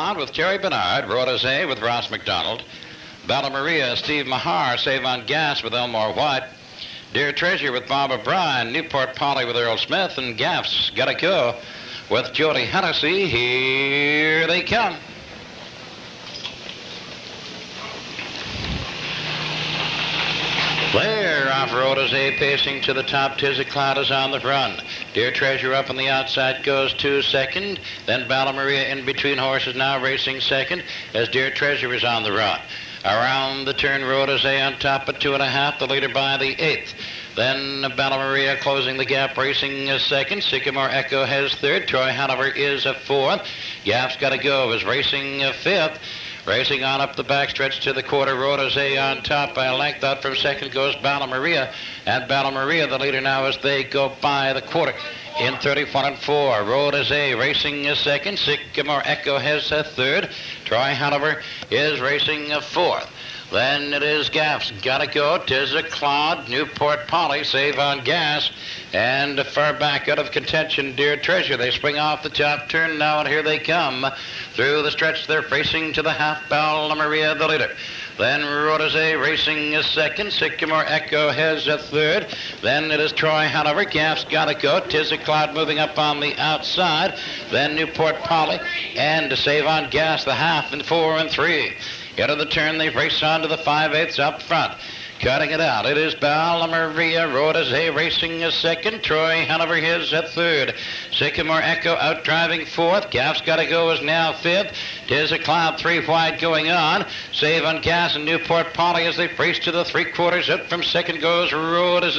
Cloud with Terry Bernard, Rhodes with Ross McDonald, Bella Maria, Steve Mahar, Save on Gas with Elmore White, Dear Treasure with Bob O'Brien, Newport Polly with Earl Smith, and Gaff's Gotta Go with Jody Hennessy. Here they come. There, off-road is A pacing to the top. Tizzy Cloud is on the run. Dear Treasure up on the outside goes to second. Then Bella Maria in between horses now racing second as Dear Treasure is on the run. Around the turn, Rhodes on top at 2.5, the leader by the 8th. Then Bella Maria closing the gap, racing second. Sycamore Echo has third. Troy Hanover is a fourth. Gaff's Gotta Go is racing fifth. Racing on up the backstretch to the quarter, Rhodes on top by a length. Out from second goes Bella Maria. And Bella Maria, the leader now as they go by the quarter. In 31 and 4, Rhodes racing second. Sycamore Echo has a third. Troy Hanover is racing a fourth. Then it is Gaff's Gotta Go, Tizzy Cloud, Newport Polly, Save on Gas, and far back out of contention, Dear Treasure. They swing off the top turn now, and here they come. Through the stretch, they're racing to the half. Bella Maria, the leader. Then Rhodes racing a second. Sycamore Echo has a third. Then it is Troy Hanover. Gaff's Gotta Go. Tizzy Cloud moving up on the outside. Then Newport Polly and to Save on Gas, the half in 4 and 3. Out of the turn, they race on to the 5/8 up front. Cutting it out, it is Bella Maria. Rhodes racing a second. Troy Hanover his a third. Sycamore Echo out driving fourth. Gaff's Gotta Go is now fifth. Tizzy Cloud 3 wide going on. Save on Gas and Newport Polly as they race to the 3/4. Out from second goes Rhodes.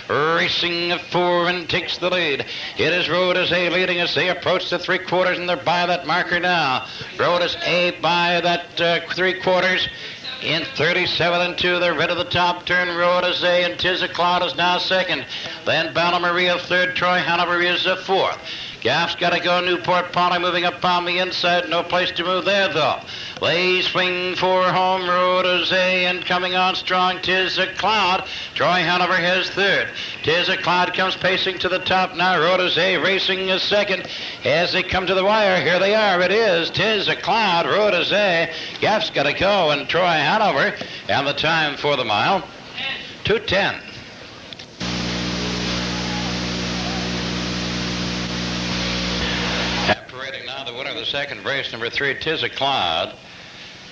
Racing a 4 and takes the lead. It is Rhodes leading as they approach the 3/4, and they're by that marker now. Rhodes by that 3/4. In 37 and 2, they're rid of the top turn. Rhodes and Tizzy Cloud is now second. Then Bella Maria third. Troy Hanover is a fourth. Gaff's Gotta Go. Newport Polly moving up on the inside. No place to move there, though. They swing for home. Rhodes and coming on strong. Tizzy Cloud. Troy Hanover has third. Tizzy Cloud comes pacing to the top now. Rhodes racing a second. As they come to the wire, here they are. It is Tizzy Cloud, Rhodes, Gaff's Gotta Go, and Troy Hanover. And the time for the mile, 2:10. Now the winner of the second race, number 3, Tizzy Cloud.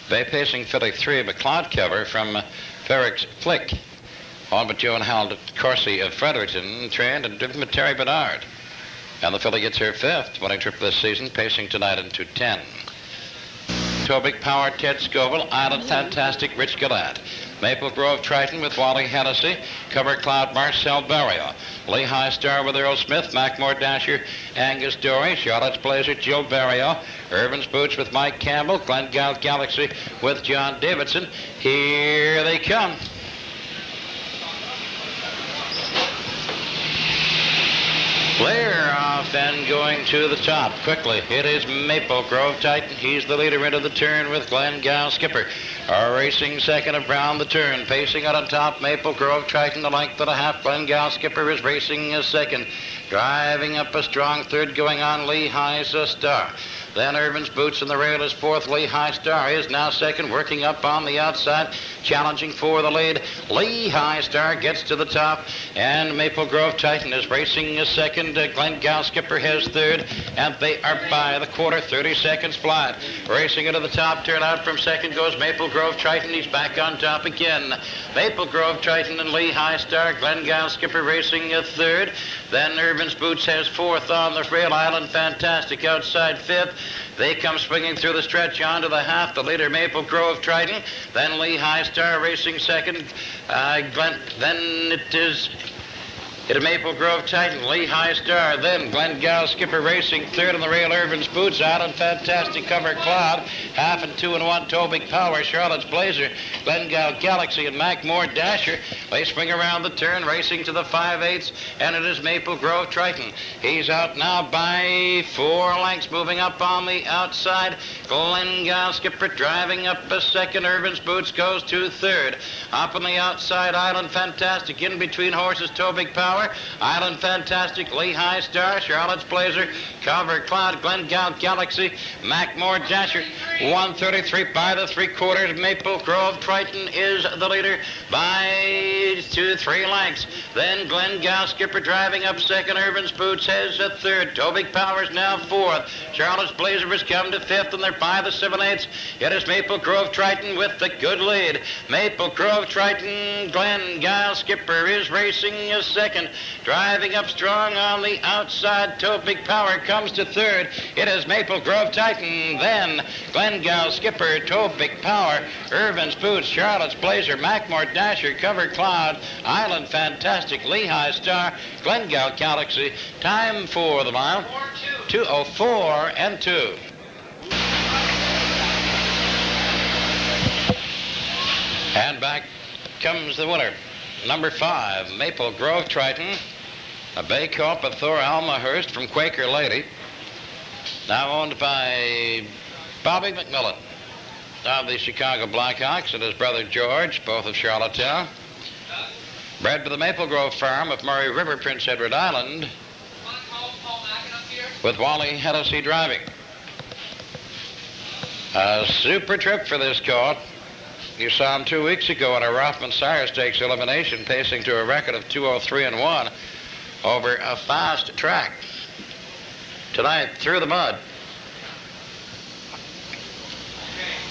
Bay pacing filly 3, but cloud cover from Ferrick's Flick. On but Joe and Hal Corsi of Fredericton, trained and driven by Terry Bernard. And the filly gets her 5th winning trip this season, pacing tonight in 2:10. Tobic Power, Ted Scoville, Island Fantastic, Rich Gallant. Maple Grove Triton with Wally Hennessy, Cover Cloud Marcel Barrio, Lehigh Star with Earl Smith, Mackmore Dasher, Angus Dory, Charlotte's Blazer, Jill Barrio, Irvin's Boots with Mike Campbell, Glengale Galaxy with John Davidson. Here they come. Blair off and going to the top quickly. It is Maple Grove Titan. He's the leader into the turn with Glengale Skipper. Racing second around the turn. Pacing out on top, Maple Grove Titan, the length and a half. Glengale Skipper is racing a second. Driving up a strong third going on, Lehigh's a Star. Then Irvin's Boots in the rail is fourth. Lehigh Star is now second, working up on the outside, challenging for the lead. Lehigh Star gets to the top, and Maple Grove Titan is racing a second. Glengale Skipper has third, and they are by the quarter, 30 seconds flat. Racing into the top turn, out from second goes Maple Grove Titan. He's back on top again. Maple Grove Titan and Lehigh Star. Glengale Skipper racing a third. Then Irvin's Boots has fourth on the rail. Island Fantastic outside fifth. They come swinging through the stretch onto the half. The leader, Maple Grove Triton. Then Lehigh Star racing second. Then it is Maple Grove Titan, Lehigh Star. Then Glengale Skipper racing third on the rail. Irvin's Boots out on Fantastic Cover Cloud. Half and 2 and 1. Tobic Power, Charlotte's Blazer, Glengale Galaxy, and Mackmore Dasher. They swing around the turn, racing to the 5/8, and it is Maple Grove Triton. He's out now by 4 lengths, moving up on the outside. Glengale Skipper driving up a second. Irvin's Boots goes to third. Up on the outside, Island Fantastic. In between horses, Tobic Power. Power, Island Fantastic, Lehigh Star, Charlotte's Blazer, Cover Cloud, Glengow Galaxy, Mackmore Dasher, 133 by the 3/4. Maple Grove Triton is the leader by 2-3 lengths. Then Glengow Skipper driving up second. Irvin's Boots has a third. Tobic Powers now fourth. Charlotte's Blazer has come to fifth, and they're by the 7/8. It is Maple Grove Triton with the good lead. Maple Grove Triton, Glengow Skipper is racing a second. Driving up strong on the outside. Tobic Power comes to third. It is Maple Grove Triton, then Glengow Skipper, Tobic Power, Irvin's Boots, Charlotte's Blazer, Mackmore Dasher, Cover Cloud, Island Fantastic, Lehigh Star, Glengow Galaxy. Time for the mile, 2:04 and 2. And back comes the winner, number 5, Maple Grove Triton, a bay colt of Thor Almahurst from Quaker Lady, now owned by Bobby McMillan of the Chicago Blackhawks and his brother George, both of Charlottetown. Bred to the Maple Grove Farm of Murray River, Prince Edward Island, with Wally Hennessy driving. A super trip for this colt. You saw him 2 weeks ago in a Rothman Sire Stakes elimination, pacing to a record of 2:03 and 1 over a fast track. Tonight, through the mud,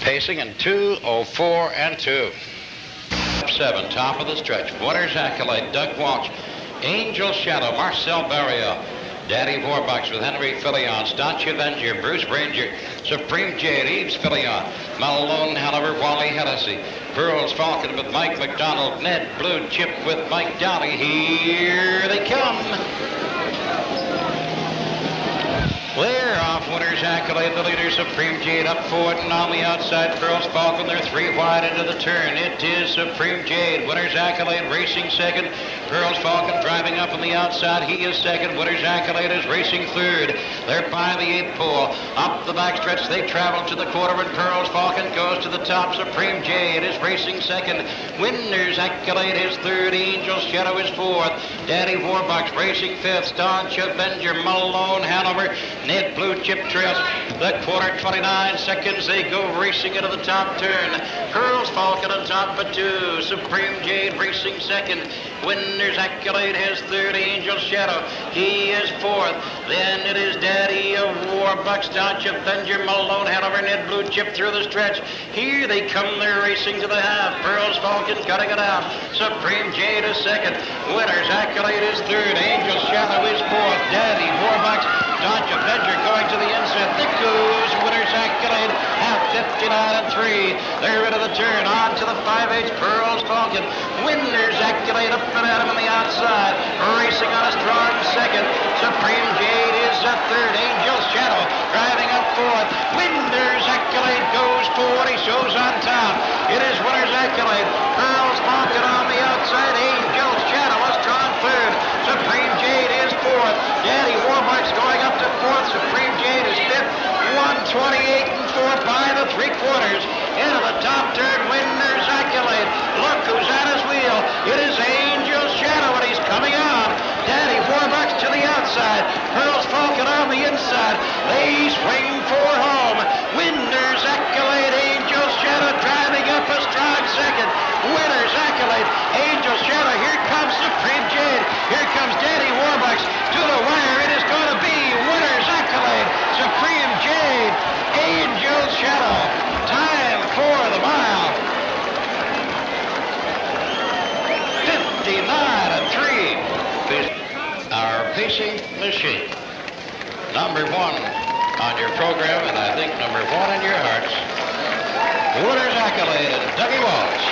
pacing in 2:04 and 2. 7, top of the stretch. Winner's Accolade, Doug Walsh. Angel Shadow, Marcel Barrio. Daddy Warbucks with Henry Fillion. Staunch Avenger, Bruce Ranger. Supreme Jade, Eves Fillion. Malone Hanover, Wally Hennessy. Pearl's Falcon with Mike McDonald. Ned Blue Chip with Mike Downey. Here they come. Clear off Winner's Accolade, the leader, Supreme Jade, up forward and on the outside, Pearl's Falcon. They're 3 wide into the turn. It is Supreme Jade. Winner's Accolade racing second. Pearl's Falcon driving up on the outside. He is second. Winner's Accolade is racing third. They're by the 8th pole. Up the backstretch, they travel to the quarter, and Pearl's Falcon goes to the top. Supreme Jade is racing second. Winner's Accolade is third. Angel Shadow is fourth. Daddy Warbucks racing fifth. Staunch Avenger, Malone Hanover, Ned Blue Chip trails the quarter, 29 seconds. They go racing into the top turn. Pearl's Falcon on top of 2. Supreme Jade racing second. Winner's Accolade has third. Angel Shadow, he is fourth. Then it is Daddy of Warbucks, Staunch Avenger, Malone Hanover, Ned Blue Chip through the stretch. Here they come, they're racing to the half. Pearl's Falcon cutting it out. Supreme Jade is second. Winner's Accolade is third. Angel Shadow is fourth. Daddy Warbucks, Staunch Avenger going to the inside. There goes Winner's Accolade at 59 and 3. They're into the turn. On to the 5/8. Pearl's Falcon. Winner's Accolade up and at him on the outside. Racing on a strong second. Supreme Jade is at third. Angel Shadow driving up fourth. Winner's Accolade goes forward. He shows on top. It is Winner's Accolade. Pearl's Falcon on the outside. Angel Shadow a strong third. Supreme Jade is fourth. Daddy Warbucks going up to fourth. Supreme Jade is fifth. 128 and 4 by the 3/4. Into the top turn, Winner's Accolade. Look who's at his wheel. It is Angel Shadow, and he's coming on. Daddy Warbucks to the outside. Pearl's Falcon on the inside. They swing for home. Winner's Accolade, Angel Shadow driving up a strong second. Winner's Accolade, Angel Shadow. Here comes Supreme Jade. Here comes Daddy Warbucks to the wire. It is going to be Winner's Accolade, Supreme Jade, Angel Shadow. Time for the mile. 59 and 3. Our pacing machine. Number 1 on your program, and I think number 1 in your hearts. Winner's Accolade and Dougie Walsh.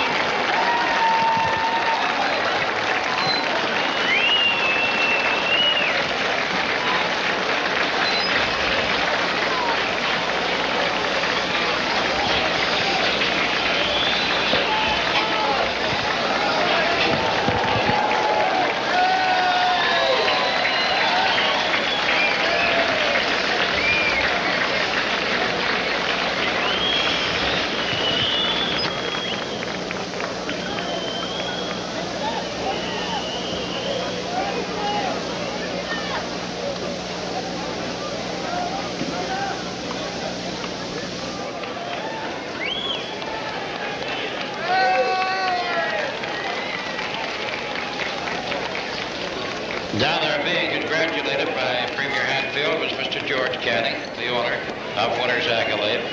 George Canning, the owner of Winner's Accolade.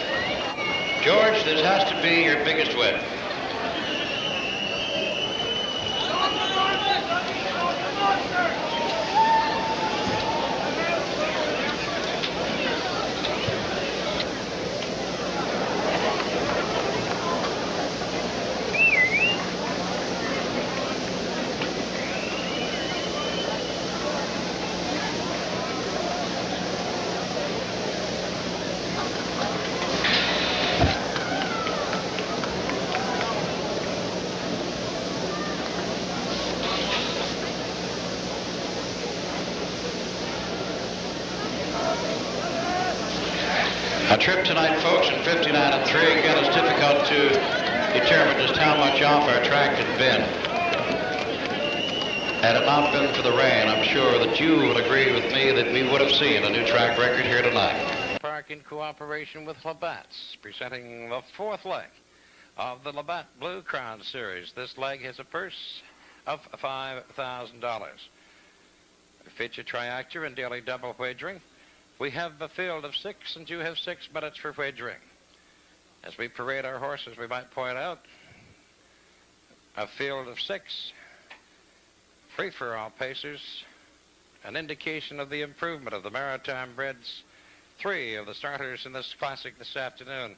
George, this has to be your biggest win. A trip tonight, folks, in 59 and 3. Again, it's difficult to determine just how much off our track had been. Had it not been for the rain, I'm sure that you would agree with me that we would have seen a new track record here tonight. Park in cooperation with Labatt's, presenting the fourth leg of the Labatt Blue Crown Series. This leg has a purse of $5,000. Feature triactor and daily double wagering. We have a field of 6, and you have 6 minutes for wagering. As we parade our horses, we might point out a field of 6, free-for-all pacers, an indication of the improvement of the Maritime Breds. 3 of the starters in this classic this afternoon,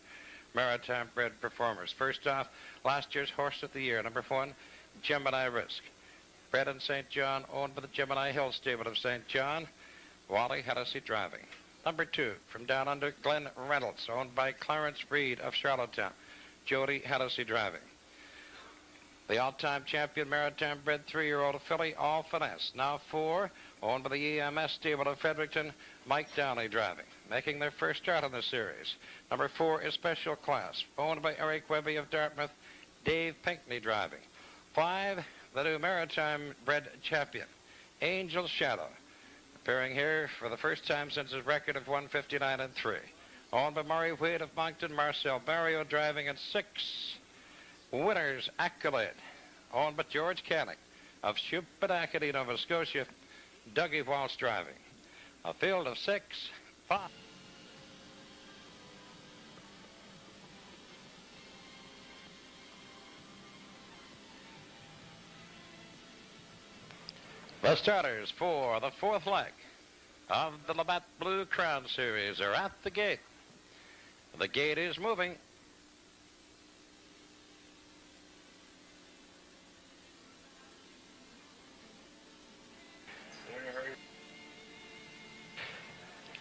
Maritime Bred performers. First off, last year's Horse of the Year, number 1, Gemini Risk. Bred in St. John, owned by the Gemini Hill Stable of St. John. Wally Hennessy driving. Number 2, from down under, Glenn Reynolds, owned by Clarence Reed of Charlottetown. Jody Hennessy driving. The all-time champion Maritime Bred 3-year-old filly, All Finesse. Now 4, owned by the EMS Stable of Fredericton, Mike Downey driving. Making their first start in the series. Number 4 is Special Class, owned by Eric Webby of Dartmouth, Dave Pinkney driving. 5, the new Maritime Bred champion, Angel Shadow. Appearing here for the first time since his record of 159 and 3. Owned by Murray Wade of Moncton, Marcel Barrio driving at 6. Winner's Accolade, owned by George Canning of Shubenacadie, Nova Scotia, Dougie Walsh driving. A field of 6, 5. The starters for the fourth leg of the Labatt Blue Crown Series are at the gate. The gate is moving.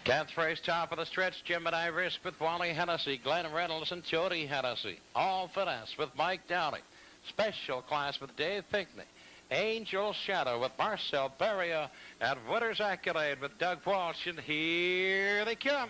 Tenth race, top of the stretch, Gemini Risk with Wally Hennessy, Glenn Reynolds and Jody Hennessy. All Finesse with Mike Downey. Special Class with Dave Pinkney. Angel Shadow with Marcel Barria, and Winner's Accolade with Doug Walsh, and here they come.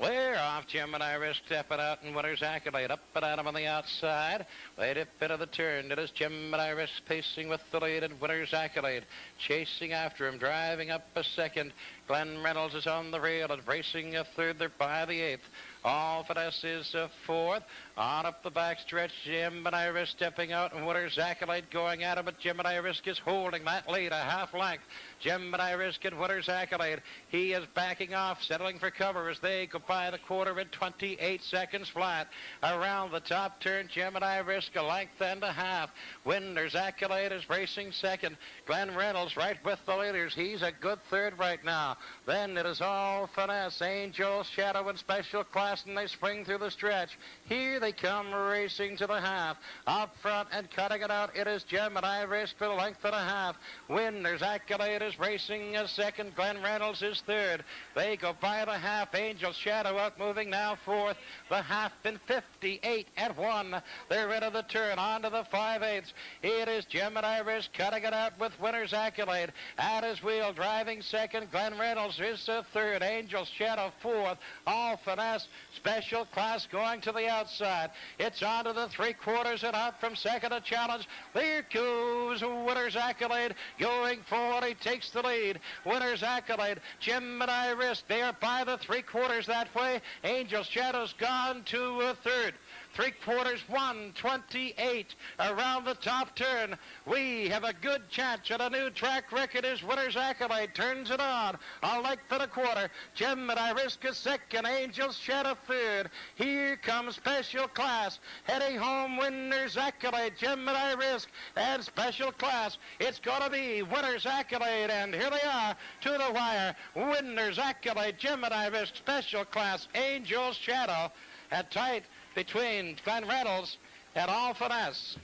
We're off. Gemini Risk stepping out, and Winner's Accolade up and at him on the outside. They dip into the turn. It is Gemini Risk pacing with the lead, and Winner's Accolade chasing after him, driving up a second. Glenn Reynolds is on the rail and racing a third. They're by the 8th. All Finesse is a 4th. On up the back stretch, Gemini Risk stepping out, and Winner's Accolade going at him, but Gemini Risk is holding that lead a half length. Gemini Risk and Winner's Accolade. He is backing off, settling for cover as they go by the quarter in 28 seconds flat. Around the top turn, Gemini Risk a length and a half. Winner's Accolade is racing second. Glenn Reynolds right with the leaders. He's a good third right now. Then it is All Finesse, Angel Shadow, and Special Class, and they spring through the stretch. Here they come racing to the half. Up front and cutting it out, it is Gemini Risk for a length and a half. Winner's Accolade is racing a second. Glenn Reynolds is third. They go by the half. Angel Shadow out moving now fourth. The half in 58 at 1. They're into the turn onto the 5/8. It is Gemini Risk cutting it out with Winner's Accolade at his wheel, driving second. Glenn Reynolds is the third. Angel Shadow fourth. All Finesse, Special Class going to the outside. It's onto the 3/4 and out from second a challenge. There goes Winner's Accolade going forward. He takes the lead. Winner's Accolade, Gemini Risk. They are by the 3/4 that way. Angel Shadow's gone to a third. 3/4, 1:28 around the top turn. We have a good chance at a new track record as Winner's Accolade turns it on. I'll like for the quarter. Jim and I risk a second. Angels shed a third. Here comes special class. Heading home, winner's accolade. Jim and I risk and special class. It's going to be winner's accolade. And here they are to the wire. Winner's accolade. Jim and I risk special class. Angel's shadow. At tight between Glenn Reynolds and All Finesse.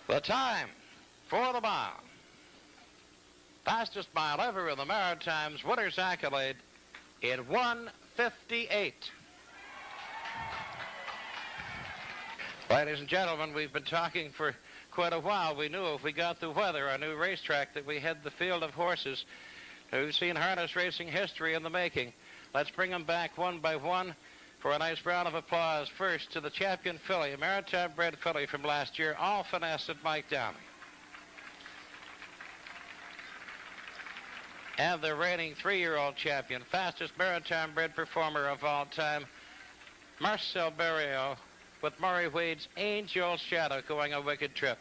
The time for the mile. Fastest mile ever in the Maritimes winner's accolade in 1:58. Ladies and gentlemen, we've been talking for quite a while. We knew if we got the weather, our new racetrack, that we had the field of horses who've seen harness racing history in the making. Let's bring them back one by one for a nice round of applause. First to the champion filly, a maritime bred filly from last year, All Finesse at Mike Downey. And the reigning 3-year-old champion, fastest maritime bred performer of all time, Marcel Barrio, with Murray Wade's Angel's Shadow going a wicked trip.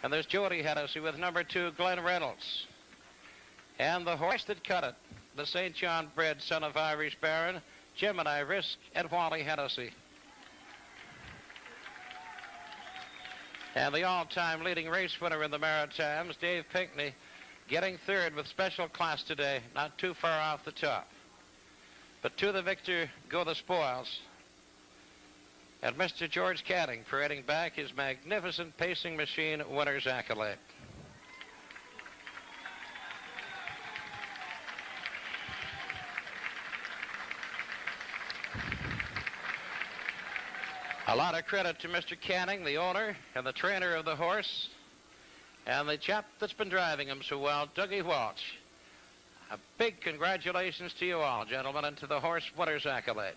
And there's Jody Hennessy with number 2, Glenn Reynolds. And the horse that cut it, the St. John bred son of Irish Baron, Jim and I risk and Wally Hennessy. And the all-time leading race winner in the Maritimes, Dave Pinkney, getting third with special class today, not too far off the top. But to the victor go the spoils. And Mr. George Canning parading back his magnificent pacing machine winner's accolade. A lot of credit to Mr. Canning, the owner and the trainer of the horse, and the chap that's been driving him so well, Dougie Walsh. A big congratulations to you all, gentlemen, and to the horse winner's accolade.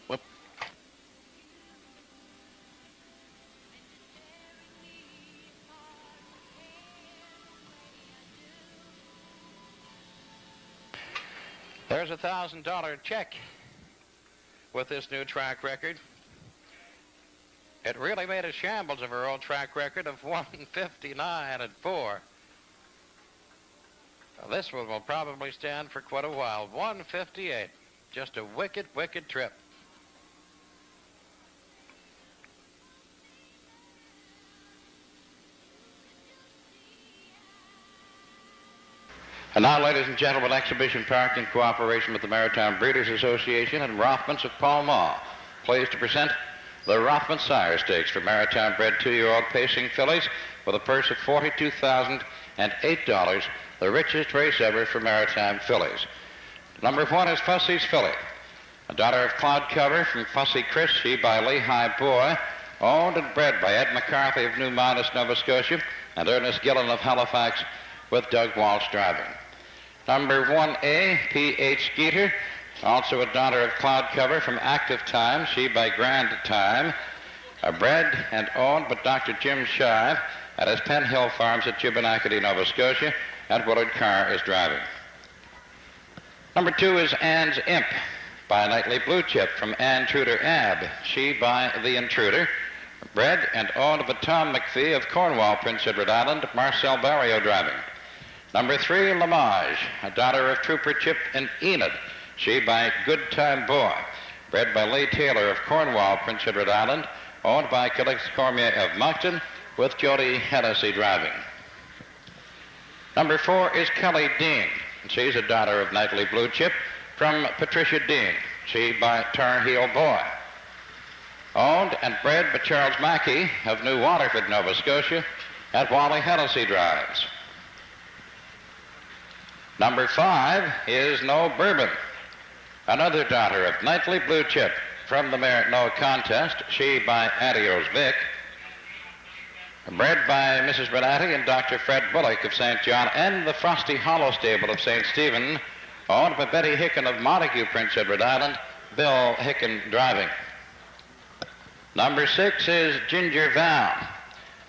Whoop. There's a $1,000 check with this new track record. It really made a shambles of her old track record of 159 and 4. Now, this one will probably stand for quite a while. 158. Just a wicked, wicked trip. And now, ladies and gentlemen, Exhibition Park, in cooperation with the Maritime Breeders Association and Rothmans of Pall Mall, pleased to present the Rothman Sire Stakes for maritime bred 2-year-old pacing fillies with a purse of $42,008, the richest race ever for maritime fillies. Number 1 is Fussy's Filly, a daughter of Cloud Cover from Fussy Chris, she by Lehigh Boy, owned and bred by Ed McCarthy of New Minas, Nova Scotia, and Ernest Gillen of Halifax, with Doug Walsh driving. Number 1A, P.H. Skeeter, also a daughter of Cloud Cover from Active Time, she by Grand Time, bred and owned by Dr. Jim Shive at his Penn Hill Farms at Jubinackety, Nova Scotia, and Willard Carr is driving. Number 2 is Anne's Imp by Nightly Blue Chip from Ann Truder Abb, she by The Intruder, bred and owned by Tom McPhee of Cornwall, Prince Edward Island, Marcel Barrio driving. Number 3, Lamage, a daughter of Trooper Chip and Enid, she by Good Time Boy, bred by Lee Taylor of Cornwall, Prince Edward Island, owned by Calix Cormier of Moncton, with Jody Hennessy driving. Number 4 is Kelly Dean. She's a daughter of Nightly Blue Chip from Patricia Dean, she by Tar Heel Boy, owned and bred by Charles Mackey of New Waterford, Nova Scotia, and Wally Hennessy drives. Number 5 is No Bourbon, another daughter of Nightly Blue Chip from the mare No Contest, she by Adios Vic, bred by Mrs. Renati and Dr. Fred Bullock of St. John and the Frosty Hollow Stable of St. Stephen, owned by Betty Hicken of Montague, Prince Edward Island, Bill Hicken driving. Number 6 is Ginger Val,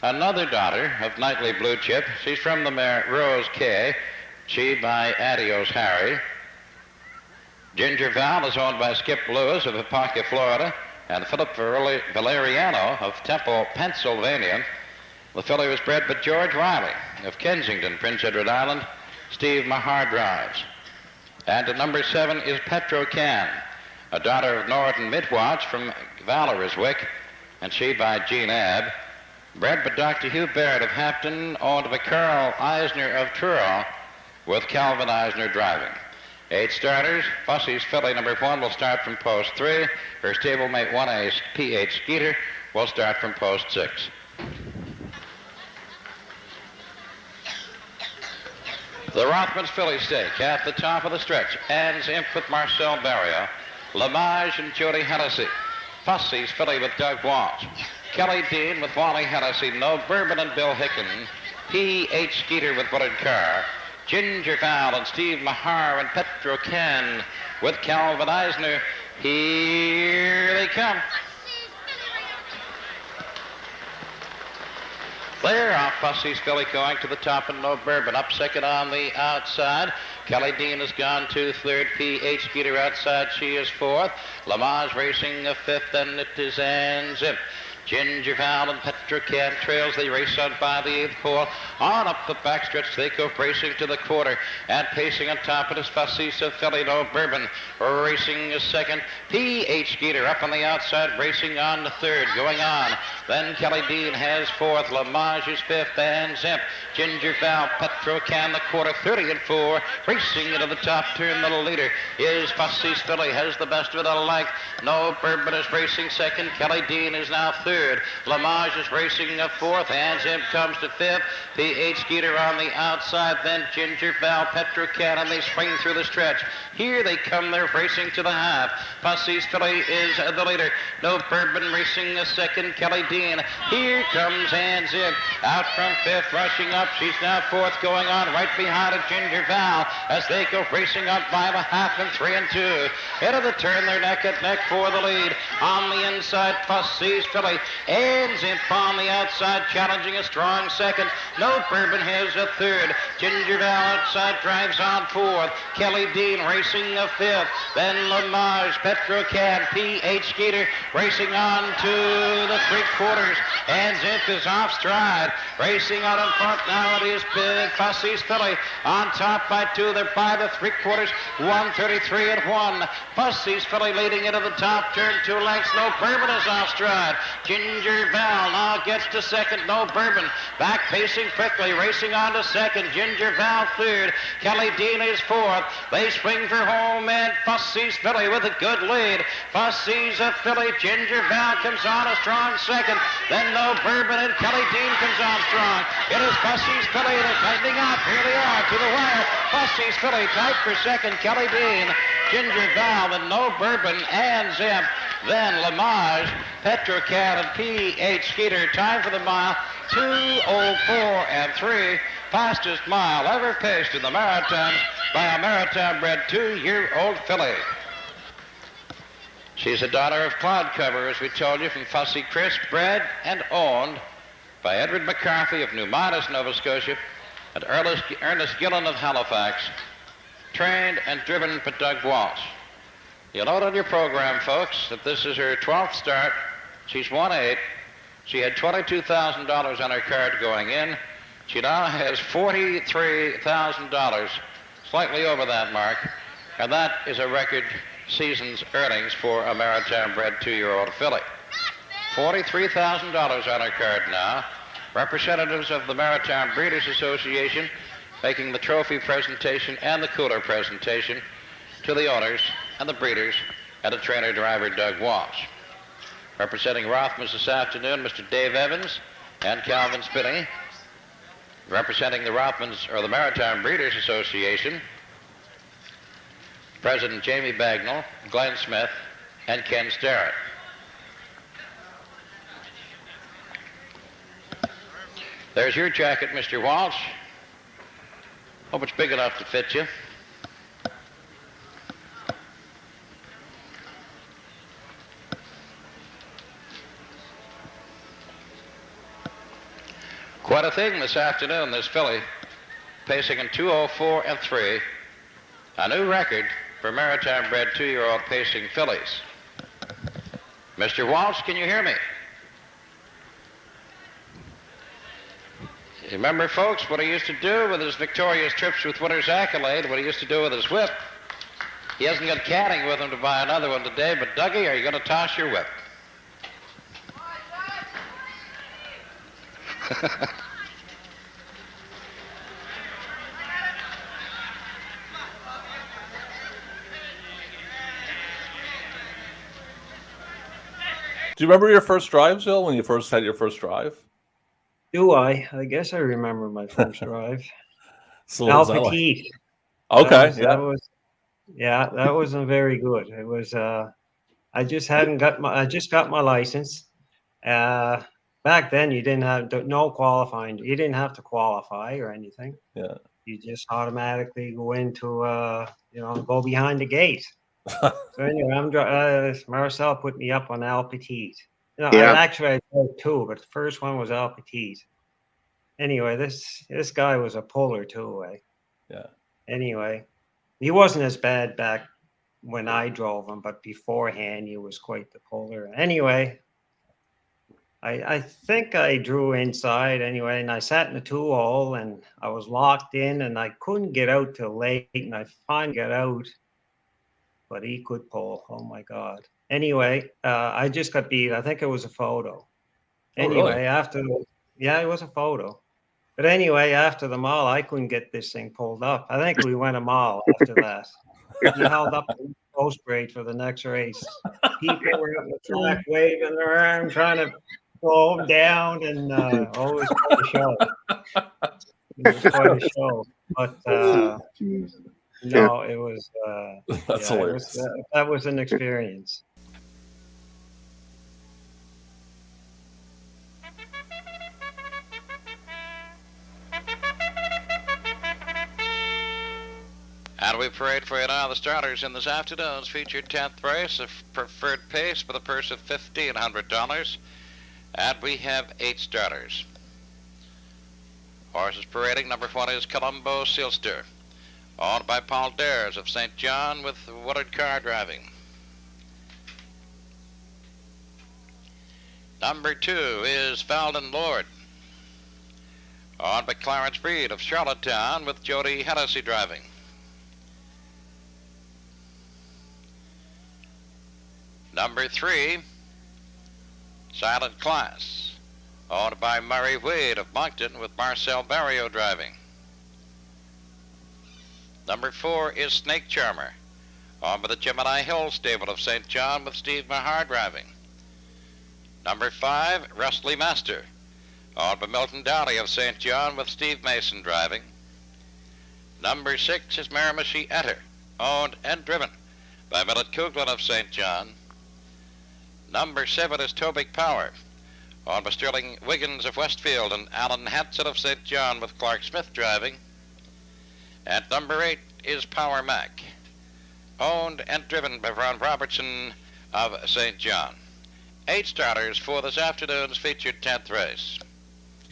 another daughter of Nightly Blue Chip. She's from the mare Rose Kay, she by Adios Harry. Ginger Val is owned by Skip Lewis of Apopka, Florida, and Philip Valeriano of Temple, Pennsylvania. The filly was bred by George Riley of Kensington, Prince Edward Island. Steve Mahar drives. And at number 7 is Petro Can, a daughter of Norton Midwatch from Valoriswick, and she by Jean Abb. Bred by Dr. Hugh Barrett of Hampton, owned by Carl Eisner of Truro, with Calvin Eisner driving. 8 starters. Fussy's filly number 1 will start from post 3. Her stablemate 1A, P.H. Skeeter, will start from post 6. The Rothman's filly stake at the top of the stretch. Anne's Imp with Marcel Barrio. Lamage and Jody Hennessy. Fussy's filly with Doug Walsh. Kelly Dean with Wally Hennessy. No Bourbon and Bill Hicken. P.H. Skeeter with Woodard Carr. Ginger Val and Steve Mahar and Petro Can with Calvin Eisner. Here they come. There, off Fussy's filly going to the top and No Bourbon. Up second on the outside. Kelly Dean has gone to third. P.H. Skeeter outside. She is fourth. Lamage racing a fifth, and it is Anne Zimp. Ginger Val and Petro Can trails. They race out by the 8th pole. On up the backstretch, they go racing to the quarter. And pacing on top of his Fussy's filly, No Bourbon. Racing a second. P.H. Skeeter up on the outside, racing on the third. Going on. Then Kelly Dean has fourth. Lamage is fifth. And Zimp. Ginger Val, Petro Can, the quarter, 30 and 4. Racing into the top turn. The leader is Fussy's filly. Has the best of it a length. No Bourbon is racing second. Kelly Dean is now third. Lamage is racing a fourth. And Zimp comes to fifth. P.H. Skeeter on the outside. Then Ginger Val, Petro Can, and they spring through the stretch. Here they come. They're racing to the half. Fussy's filly is the leader. No Bourbon racing a second. Kelly Dean. Here comes Anne Zimp. Out from fifth, rushing up. She's now fourth, going on right behind it. Ginger Val as they go racing up by the half and 3 and 2. Into the turn, they're neck and neck for the lead. On the inside, Fussy's filly. Anne Zimp on the outside, challenging a strong second. No Bourbon has a third. Ginger Val outside drives on fourth. Kelly Dean racing a fifth. Then Lamage, Petro Can, P.H. Skeeter racing on to the 3/4. Anne Zimp is off stride. Racing out in front now, it is Fussy's filly on top by 2. They're by the 3/4, 133 and 1. Fussy's filly leading into the top turn, 2 lengths. No Bourbon is off stride. Ginger Val now gets to second. No Bourbon back pacing quickly, racing on to second. Ginger Val third. Kelly Dean is fourth. They swing for home, and Fussy's filly with a good lead. Fussy's a filly. Ginger Val comes on a strong second. Then No Bourbon and Kelly Dean comes on strong. It is Fussy's filly. They're tightening up. Here they are to the wire. Fussy's filly tight for second. Kelly Dean, Ginger Val, and No Bourbon, and Zimp. Then Lamage, Petro Can, and P.H. Skeeter. Time for the mile, 2:04 and 3. Fastest mile ever paced in the Maritimes by a Maritime-bred 2-year-old filly. She's a daughter of Cloudcover, as we told you, from Fussy Chris, bred and owned by Edward McCarthy of New Midas, Nova Scotia, and Ernest Gillen of Halifax, trained and driven by Doug Walsh. You'll note on your program, folks, that this is her 12th start. She's won 8. She had $22,000 on her card going in. She now has $43,000, slightly over that mark, and that is a record season's earnings for a Maritime-bred 2-year-old filly. $43,000 on her card now. Representatives of the Maritime Breeders Association making the trophy presentation and the cooler presentation to the owners and the breeders and the trainer-driver Doug Walsh. Representing Rothmans this afternoon, Mr. Dave Evans and Calvin Spinney. Representing the Rothmans, or the Maritime Breeders Association, President Jamie Bagnall, Glenn Smith, and Ken Starrett. There's your jacket, Mr. Walsh. Hope it's big enough to fit you. Quite a thing this afternoon, this filly, pacing in 2:04 and 3, a new record for Maritime-bred 2-year-old pacing fillies. Mr. Walsh, can you hear me? You remember, folks, what he used to do with his victorious trips with Winner's Accolade, what he used to do with his whip? He hasn't got caddying with him to buy another one today, but Dougie, are you going to toss your whip? Do you remember your first drive, Bill, when you first had your first drive? Do I? I guess I remember my first drive. So Al what was that like? Petit. Okay, That wasn't very good. It was I just got my license. Back then you didn't have no qualifying. You didn't have to qualify or anything. Yeah. You just automatically go into go behind the gate. So anyway, Marcel put me up on Al Petit. Yeah. I drove two, but the first one was Al Petit. Anyway, this guy was a puller too. Yeah. Anyway, he wasn't as bad back when I drove him, but beforehand he was quite the puller. Anyway, I think I drew inside anyway, and I sat in the 2-hole and I was locked in and I couldn't get out till late, and I finally got out, but he could pull. Oh my God. Anyway, I just got beat. I think it was a photo. Anyway, really? it was a photo. But anyway, after the mall, I couldn't get this thing pulled up. I think we went a mile after that. He held up the post grade for the next race. People were on the track waving their arm, trying to slow him down, and it was quite a show. It was quite a show. But no, it was. That's hilarious. That was an experience. And we parade for you now the starters in this afternoon's featured 10th race, a preferred pace for the purse of $1,500. And we have 8 starters. Horses parading. Number 1 is Colombo Sealster, owned by Paul Dares of St. John with Woodard Car driving. Number 2 is Falden Lord, owned by Clarence Breed of Charlottetown with Jody Hennessy driving. Number 3, Silent Class, owned by Murray Wade of Moncton with Marcel Barrio driving. Number 4 is Snake Charmer, owned by the Gemini Hill stable of St. John with Steve Mahar driving. Number 5, Rustly Master, owned by Milton Downey of St. John with Steve Mason driving. Number 6 is Miramichi Etter, owned and driven by Millet Coughlan of St. John. Number 7 is Tobic Power, owned by Sterling Wiggins of Westfield and Alan Hanson of St. John with Clark Smith driving. And number 8 is Power Mac, owned and driven by Ron Robertson of St. John. 8 starters for this afternoon's featured 10th race.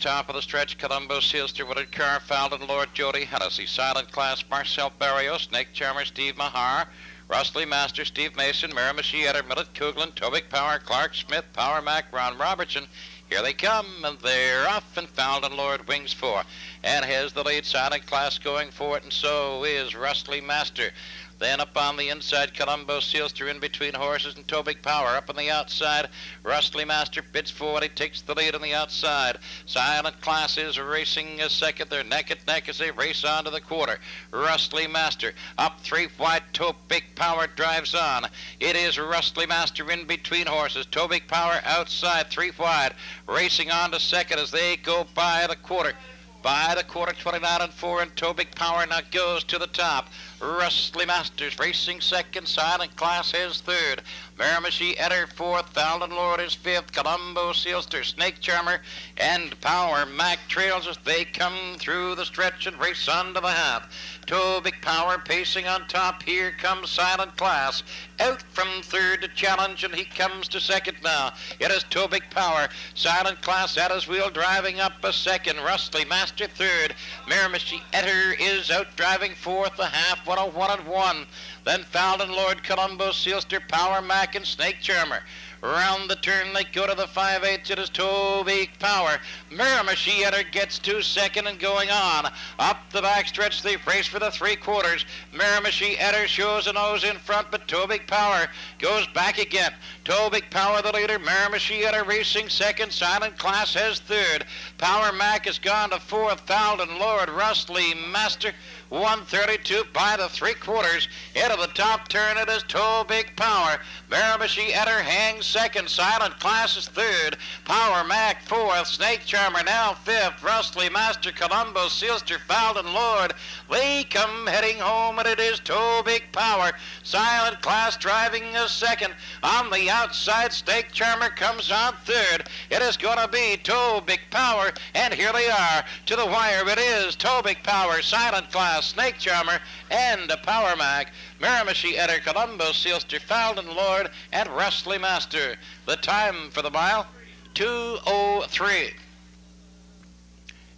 Top of the stretch, Colombo Sealster, Woodard Car, Falden Lord, Jody Hennessy, Silent Class, Marcel Barrio, Snake Charmer, Steve Mahar, Rustly Master, Steve Mason, Miramichi Etter, Millet Coughlan, Tobic Power, Clark Smith, Power Mac, Ron Robertson. Here they come, and they're off, and Falden Lord wings 4. And here's the lead, Silent Class going for it, and so is Rustly Master. Then up on the inside, Colombo Sealster in between horses, and Tobic Power up on the outside. Rustly Master bids forward. He takes the lead on the outside. Silent Class is racing a second. They're neck and neck as they race on to the quarter. Rustly Master up 3 wide. Tobic Power drives on. It is Rustly Master in between horses. Tobic Power outside 3 wide. Racing on to second as they go by the quarter. By the quarter, 29-4, and Tobic Power now goes to the top. Rustly Masters racing second, Silent Class is third. Miramichi Etter fourth, Falden Lord is fifth, Colombo Sealster, Snake Charmer, and Power Mac trails as they come through the stretch and race on to the half. Tobic Power pacing on top. Here comes Silent Class. Out from third to challenge, and he comes to second now. It is Tobic Power. Silent Class at his wheel, driving up a second. Rustly Master third. Miramichi Etter is out driving fourth, a half, 101 and 1. Then Falden Lord, Colombo Sealster, Power Mac, and Snake Charmer. Round the turn they go to the 5/8. It is Toby Power. Miramichi Etter gets to second and going on. Up the backstretch they race for the 3/4. Miramichi Etter shows a nose in front, but Toby Power goes back again. Toby Power the leader. Miramichi Etter racing second. Silent Class has third. Power Mac has gone to fourth. Falden Lord, Rustly Master, 132 by the 3/4. Into the top turn it is Toby Power. Miramichi Etter hangs second. Silent Class is third. Power Mac fourth. Snake Charmer now fifth. Rustly Master, Columbo, Sealster, Falden Lord. They come heading home, and it is Toby Power. Silent Class driving a second. On the outside, Snake Charmer comes on third. It is going to be Toby Power, and here they are. To the wire it is Toby Power, Silent Class, Snake Charmer, and Power Mac. Miramichi Etter, Columbo, Sealster, Falden Lord, and Rustly Master. The time for the mile, 2:03.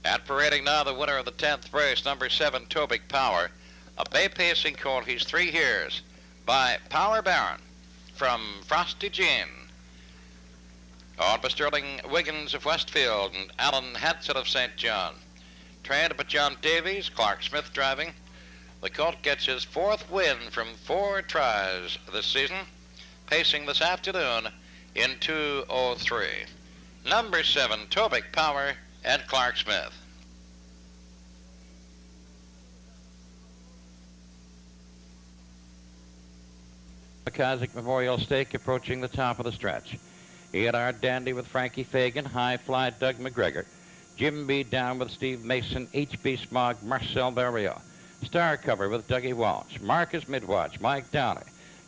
And parading now the winner of the 10th race, number 7, Toby Power. A bay pacing colt. He's 3 years by Power Baron from Frosty Jean. Owned by Sterling Wiggins of Westfield and Alan Hanson of St. John. Trained by John Davies, Clark Smith driving. The colt gets his 4th win from 4 tries this season, pacing this afternoon in 2:03. Number 7, Toby Power and Clark Smith. McIsaac Memorial Stake approaching the top of the stretch. EPR Dandy with Frankie Fagan, High Fly Doug McGregor, Jim B. Down with Steve Mason, H.B. Smog, Marcel Barrio, Star Cover with Dougie Walsh, Marcus Midwatch, Mike Downey,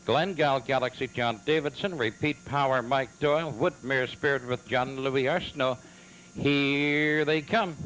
Glengall Galaxy, John Davidson, Repeat Power, Mike Doyle, Woodmere Spirit with John Louis Arsenault. Here they come.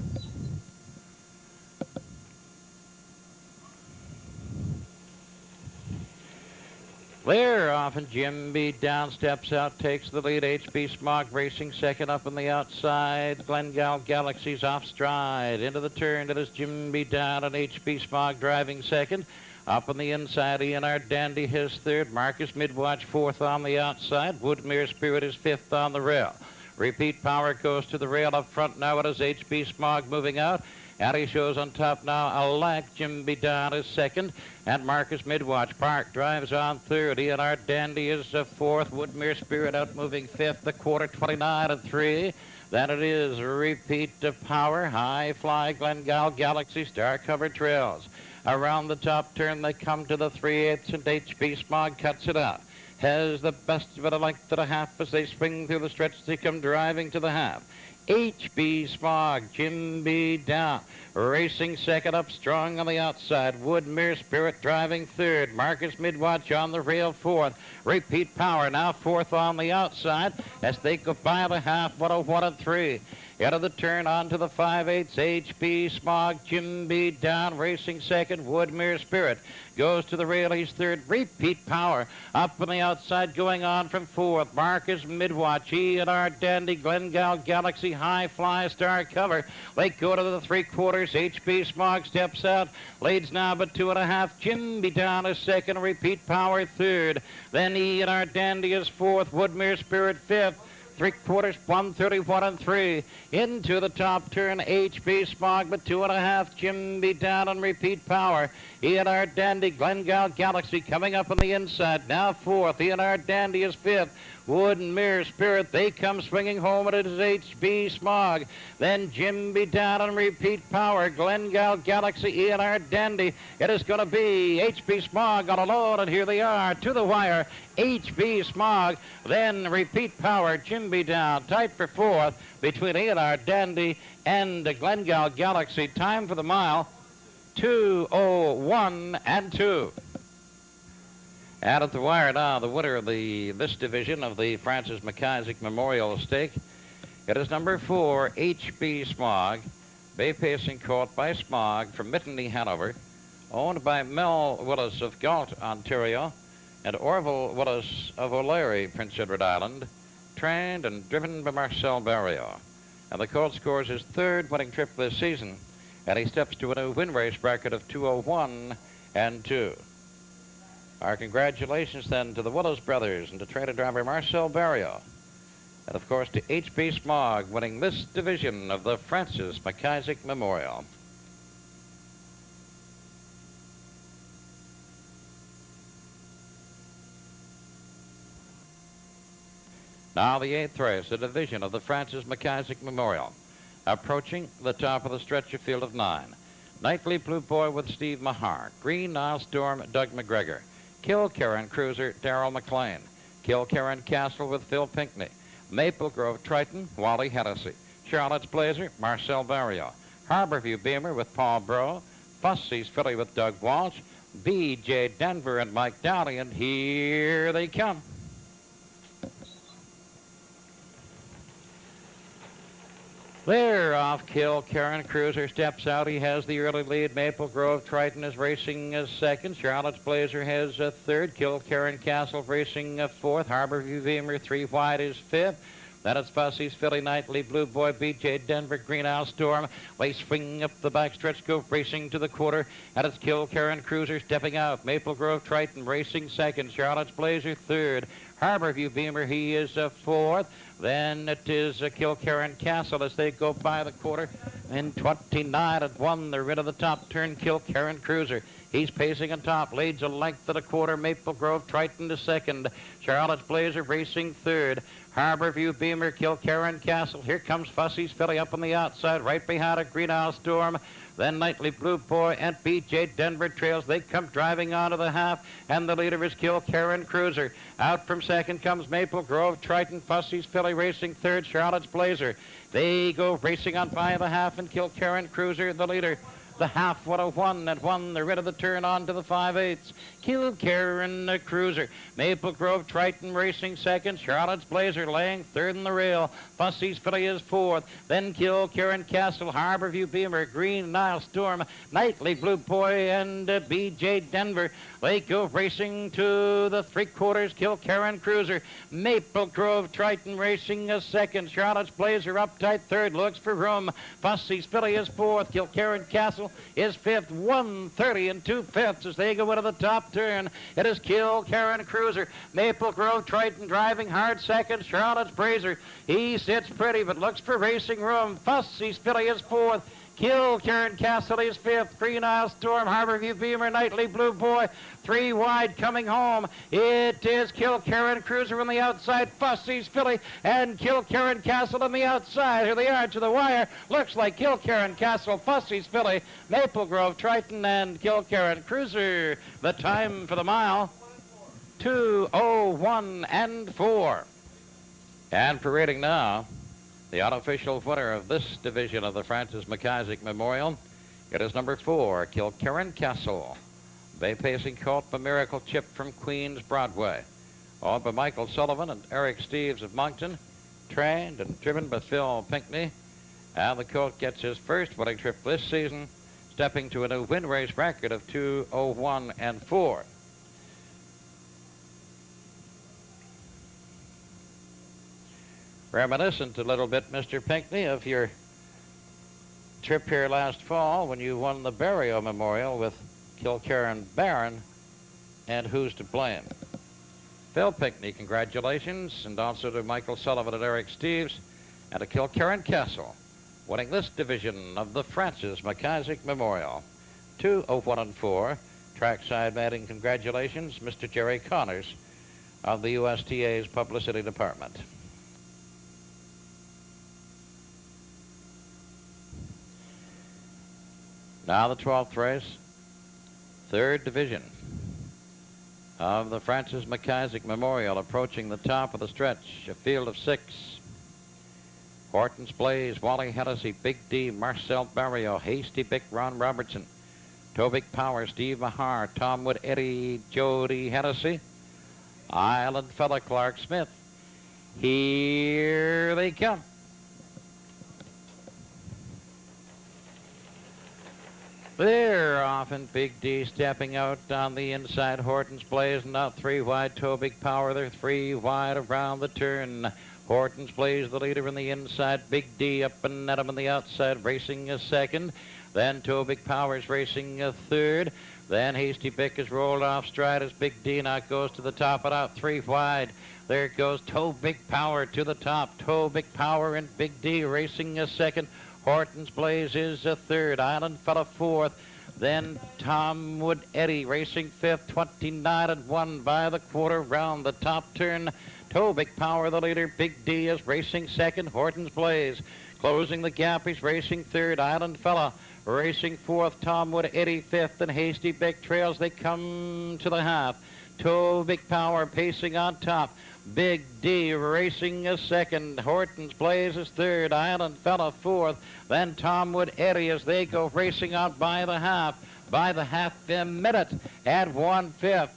They're off, and Jim B. Down steps out, takes the lead. H.B. Smog racing second up on the outside. Glengall Galaxy's off stride. Into the turn, it is Jim B. Down and H.B. Smog driving second. Up on the inside, EPR Dandy his third. Marcus Midwatch fourth on the outside. Woodmere Spirit is fifth on the rail. Repeat Power goes to the rail up front. Now it is H.B. Smog moving out. And he shows on top now. A lack. Jim B. Down is second. And Marcus Midwatch Park drives on third. EPR Dandy is fourth. Woodmere Spirit out moving fifth. The quarter 29 and 3. Then it is Repeat Power. High Fly Glengall Galaxy Star Covered Trails. Around the top turn they come to the 3/8, and H.B. Smog cuts it out. Has the best of it a length to the half as they swing through the stretch. They come driving to the half. H.B. Smog, Jim B. Down, racing second up strong on the outside. Woodmere Spirit driving third. Marcus Midwatch on the rail fourth. Repeat Power now fourth on the outside as they go by the half. 1:01 and 3. Out of the turn onto the 5/8, H.B. Smog, Jim B. Down, racing second. Woodmere Spirit goes to the rail. He's third. Repeat Power up on the outside, going on from fourth. Marcus Midwatch, EPR Dandy, Glengall Galaxy, High Fly, Star Cover. They go to the 3/4. H.B. Smog steps out, leads now but 2.5. Jim B. Down is second. Repeat Power third. Then EPR Dandy is fourth. Woodmere Spirit fifth. 3/4, 1:31 and 3. Into the top turn, H.B. Smog, but 2.5. Jim B. Down and Repeat Power. EPR Dandy, Glengall Galaxy coming up on the inside. Now fourth. EPR Dandy is fifth. Woodmere Spirit, they come swinging home, and it is H.B. Smog. Then Jim B. Down and Repeat Power. Glengall Galaxy, EPR Dandy. It is going to be H.B. Smog on a load, and here they are to the wire. H.B. Smog, then Repeat Power. Jim B. Down, tight for fourth between EPR Dandy and Glengall Galaxy. Time for the mile, 2:01 and 2. Out at the wire now, the winner of this division of the Francis McIsaac Memorial Stake. It is number 4, H.B. Smog, bay pacing colt by Smog from Mittany, Hanover, owned by Mel Willis of Galt, Ontario, and Orville Willis of O'Leary, Prince Edward Island, trained and driven by Marcel Barrio. And the colt scores his 3rd winning trip this season, and he steps to a new win race bracket of 2:01 and 2. Our congratulations then to the Willis brothers and to trainer driver Marcel Barrio. And of course to H.B. Smog winning this division of the Francis McIsaac Memorial. Now the 8th race, the division of the Francis McIsaac Memorial. Approaching the top of the stretch of field of 9. Nightly Blue Boy with Steve Mahar. Green Nile Storm, Doug McGregor. Kilkerran Cruiser, Darrell McLean. Kilkerran Castle with Phil Pinckney. Maple Grove Triton, Wally Hennessy. Charlotte's Blazer, Marcel Barrio. Harborview Beamer with Paul Bro. Fussy's Filly with Doug Walsh. B.J. Denver and Mike Downey, and here they come. They're off. Kilkerran Cruiser steps out. He has the early lead. Maple Grove Triton is racing as second. Charlotte's Blazer has a third. Kilkerran Castle racing a fourth. Harborview Beamer 3 wide is fifth. Then it's Fussy's Philly, Nightly Blue Boy, B.J. Denver, Green Owl Storm. They swing up the backstretch, go racing to the quarter. And it's Kilkerran Cruiser stepping out. Maple Grove Triton racing second. Charlotte's Blazer third. Harborview Beamer, he is a fourth. Then it is Kilkerran Castle as they go by the quarter. In 29 at 1, they're into the top turn. Kilkerran Cruiser. He's pacing on top, leads a length at a quarter. Maple Grove Triton to second. Charlotte's Blazer racing third. Harborview Beamer, Kilkerran Castle. Here comes Fussy's Filly up on the outside, right behind it, Green Owl Storm. Then Nightly Blue Boy and B.J. Denver trails. They come driving onto the half, and the leader is Kilkerran Cruiser. Out from second comes Maple Grove Triton, Fussy's Filly racing third, Charlotte's Blazer. They go racing on by the half, and Kilkerran Cruiser the leader. The half, what a 1 at 1. They're rid of the turn on to the 5/8. Kilkerran Cruiser. Maple Grove Triton racing second. Charlotte's Blazer laying third in the rail. Fussy's Filly is fourth. Then Kilkerran Castle, Harborview Beamer, Green Nile Storm, Nightly Blue Boy, and B.J. Denver. They go racing to the 3/4. Kilkerran Cruiser. Maple Grove Triton racing a second. Charlotte's Blazer uptight third. Looks for room. Fussy's Filly is fourth. Kilkerran Castle is fifth. 1:30 and 2/5 as they go into the top turn. It is Kilkerran Cruiser. Maple Grove Triton driving hard second. Charlotte's Blazer. He sits pretty but looks for racing room. Fussy's Filly is fourth. Kilkerran Castle is fifth. Green Isle Storm, Harborview Beamer, Nightly Blue Boy, 3 wide coming home. It is Kilkerran Cruiser on the outside, Fussy's Filly, and Kilkerran Castle on the outside. Here they are to the wire. Looks like Kilkerran Castle, Fussy's Filly, Maple Grove Triton, and Kilkerran Cruiser. The time for the mile, 2:01 and 4. And parading now, the unofficial winner of this division of the Francis McIsaac Memorial, it is number 4, Kilkerran Castle. Bay pacing colt by Miracle Chip from Queens Broadway. Owned by Michael Sullivan and Eric Steves of Moncton. Trained and driven by Phil Pinckney. And the colt gets his first winning trip this season, stepping to a new win race record of 2:01 and 4. Reminiscent a little bit, Mr. Pinckney, of your trip here last fall when you won the Barrio Memorial with Kilkerran Baron and Who's to Blame. Phil Pinckney, congratulations, and also to Michael Sullivan and Eric Steves, and to Kilkerran Castle, winning this division of the Francis McIsaac Memorial. 2:01 and 4. Trackside batting congratulations, Mr. Jerry Connors of the USTA's Publicity Department. Now the 12th race, 3rd division of the Francis McIsaac Memorial, approaching the top of the stretch, a field of 6. Horton's Blaze, Wally Hennessy, Big D, Marcel Barrio, Hasty Bick, Ron Robertson, Tobic Power, Steve Mahar, Tom Wood, Eddie, Jody Hennessy, Island Fella, Clark Smith. Here they come. They're off, and Big D stepping out on the inside. Horton's Blaze, and out 3 wide. Tobic Power, they're 3 wide around the turn. Horton's Blaze, the leader in the inside. Big D up and at him on the outside, racing a second. Then Tobic Power's racing a third. Then Hasty Bick is rolled off stride as Big D now goes to the top and out 3 wide. There it goes, Toe Big Power to the top. Toe Big Power and Big D racing a second. Horton's Blaze is a third. Island Fella fourth. Then Tom Wood Eddie racing fifth, 29 and 1 by the quarter round the top turn. Toe Big Power the leader. Big D is racing second. Horton's Blaze closing the gap. He's racing third. Island Fella racing fourth. Tom Wood Eddie fifth, and Hasty Bick trails. They come to the half. Toe Big Power pacing on top. Big D racing a second. Horton's Blaze is third. Island Fella fourth. Then Tom Wood Eddie as they go racing out by the half. By the half a minute and 1/5.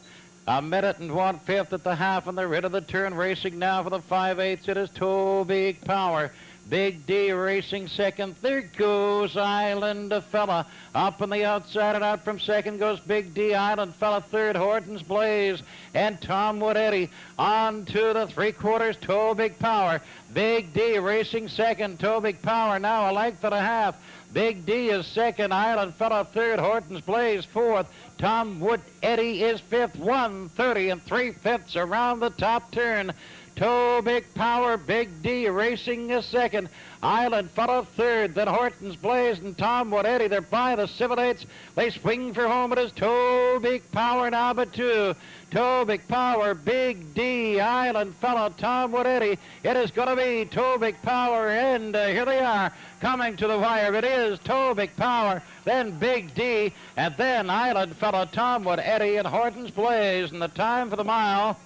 A minute and 1/5 at the half, and they're rid of the turn. Racing now for the 5/8. It is Toe Big Power. Big D racing second. There goes Island Fella. Up on the outside and out from second goes Big D. Island Fella third. Horton's Blaze and Tom Wood Eddie on to the 3/4. Toe Big Power. Big D racing second. Toe Big Power now a length and a half. Big D is second. Island Fella third. Horton's Blaze fourth. Tom Wood Eddie is fifth. 1:30 and 3/5 around the top turn. Toe Big Power, Big D racing a second. Island Fella third. Then Horton's Blaze and Tom Wood Eddie. They're by the 7/8. They swing for home. It is Toe Big Power now but 2. Toe Big Power, Big D, Island Fella, Tom Wood Eddie. It is going to be Toe Big Power, and here they are coming to the wire. It is Toe Big Power, then Big D, and then Island Fella, Tom Wood Eddie, and Horton's Blaze. And the time for the mile,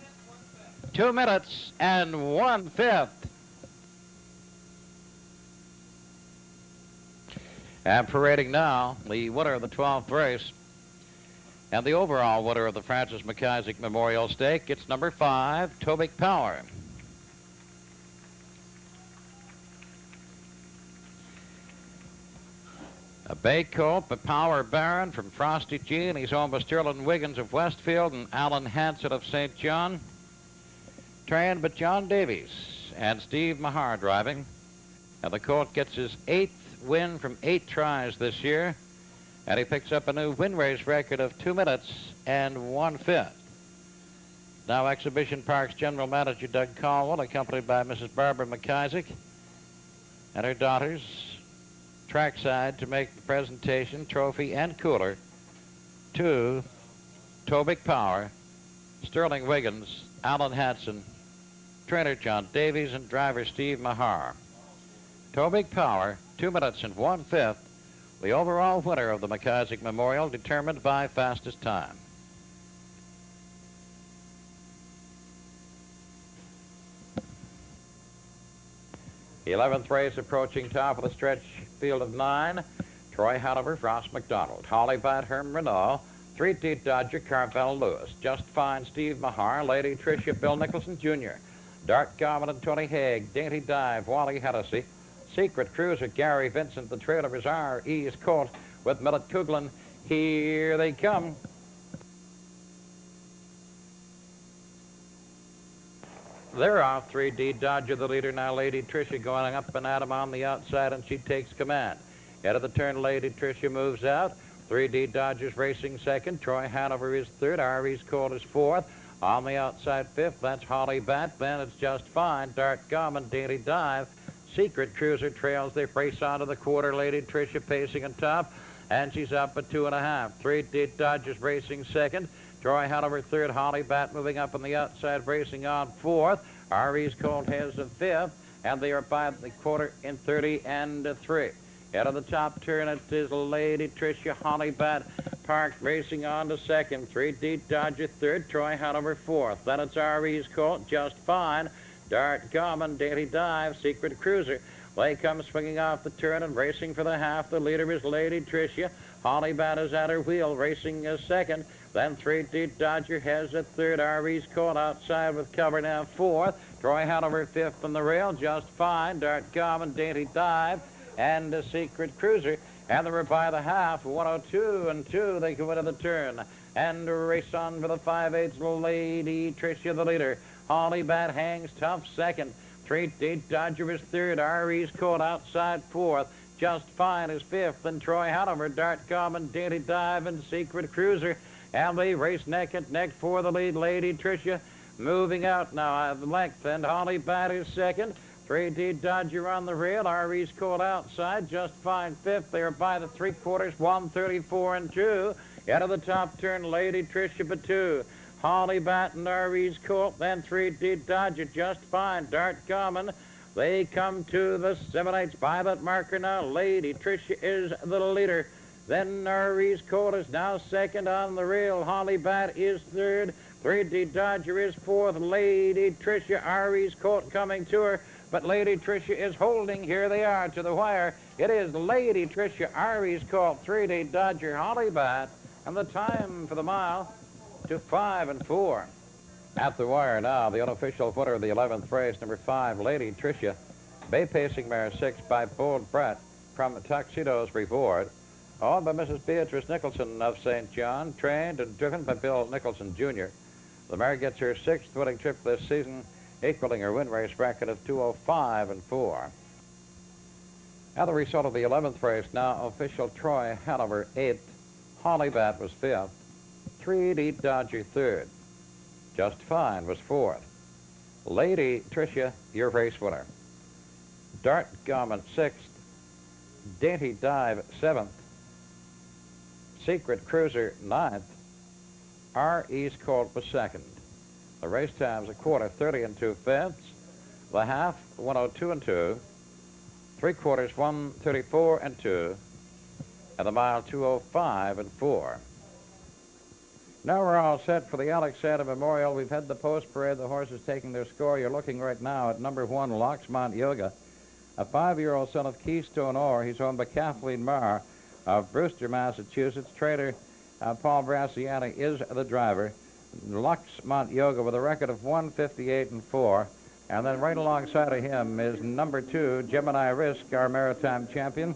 2 minutes and 1/5. And parading now, the winner of the 12th race and the overall winner of the Francis McIsaac Memorial Stake. It's number 5, Toe Big Power. A bay colt, a Power Baron from Frosty G, and he's owned by Sterling Wiggins of Westfield and Alan Hanson of St. John. Trained by John Davies and Steve Mahar driving. And the colt gets his 8th win from 8 tries this year. And he picks up a new win race record of 2 minutes and 1/5. Now Exhibition Park's General Manager Doug Caldwell, accompanied by Mrs. Barbara McIsaac and her daughters, trackside to make the presentation, trophy, and cooler to Toe Big Power, Sterling Wiggins, Alan Hanson, trainer John Davies, and driver Steve Mahar. Toe Big Power, 2 minutes and 1/5. The overall winner of the McIsaac Memorial, determined by fastest time. The 11th race approaching top of the stretch field of 9. Troy Hanover, Ross McDonald, Holly Bat, Herm Renault, 3D Dodger, Carvel Lewis, Just Fine, Steve Mahar, Lady Tricia, Bill Nicholson Jr., Dart Garmin and Tony Haig, Dainty Dive, Wally Hennessy, Secret Cruiser, Gary Vincent, the trail of his R.E.'s Colt with Millet Kuglin. Here they come. They're off. 3D Dodger, the leader now. Lady Tricia going up and at him on the outside, and she takes command. Head of the turn, Lady Tricia moves out. 3D Dodger's racing second. Troy Hanover is third. R.E.'s Colt is fourth. On the outside fifth, that's Holly Bat. Then it's Just Fine. Dart Garmin, Dainty Dive. Secret Cruiser trails. They race onto the quarter. Lady Tricia pacing on top, and she's up at 2.5. 3D Dodgers racing second. Troy Hanover third. Holly Bat moving up on the outside, racing on fourth. R.E.'s Colt has a fifth, and they are by the quarter in 30 and 3. Out of the top turn, it is Lady Tricia, Holly Bat parked, racing on to second. 3D Dodger third. Troy Hanover fourth. Then it's R.E.'s Colt, Just Fine. Dart Garmin, Dainty Dive, Secret Cruiser. They come swinging off the turn and racing for the half. The leader is Lady Tricia. Holly Bat is at her wheel, racing a second. Then 3D Dodger has a third. R.E.'s Colt outside with cover now fourth. Troy Hanover fifth on the rail. Just Fine. Dart Garmin, Dainty Dive, and a Secret Cruiser. And they were by the half. 102 and 2. They go into the turn and race on for the 5/8. Lady Tricia, the leader. Holly Bat hangs tough second. 3D Dodger is third. R.E.'s Colt outside fourth. Just Fine is fifth, and Troy Hanover, Dart Common, Dainty Dive, and Secret Cruiser. And they race neck and neck for the lead. Lady Tricia moving out now at the length, and Holly Bat is second. 3D Dodger on the rail. R.E.'s Colt outside. Just Fine fifth. They're by the three-quarters, 134 and 2. Out of the top turn, Lady Tricia Batu. Holly Bat and R.E.'s Colt. Then 3D Dodger, Just Fine, Dart Common. They come to the 7/8 by that marker now. Lady Tricia is the leader. Then R.E.'s Colt is now second on the rail. Holly Bat is third. 3D Dodger is fourth. Lady Tricia, R.E.'s Colt coming to her. But Lady Tricia is holding. Here they are to the wire. It is Lady Tricia, R.E.'s Colt, 3D Dodger, Holly Bat. And the time for the mile to 5 and 4. At the wire now, the unofficial winner of the 11th race, number 5, Lady Tricia. Bay Pacing Mare 6 by Bold Brett from Tuxedo's Reward. Owned by Mrs. Beatrice Nicholson of St. John, trained and driven by Bill Nicholson, Jr. The mare gets her 6th winning trip this season, equaling her win race record of 205 and 4. Now the result of the 11th race, now official Troy Hanover 8th, Holly Bat was 5th, 3D Dodger 3rd, Just Fine was 4th. Lady Tricia, your race winner. Dart Garment 6th, Dainty Dive 7th, Secret Cruiser 9th, R.E.'s Colt was 2nd. The race times a quarter, 30 and 2/5. The half, 102 and 2. Three-quarters, 134 and 2. And the mile, 205 and 4. Now we're all set for the Alexander Memorial. We've had the post parade, the horses taking their score. You're looking right now at number 1, Loxmont Yoga, a 5-year-old son of Keystone Orr. He's owned by Kathleen Marr of Brewster, Massachusetts. Trader Paul Brassiani is the driver. Loxmont Yoga with a record of 158 and 4. And then right alongside of him is number 2, Gemini Risk, our maritime champion.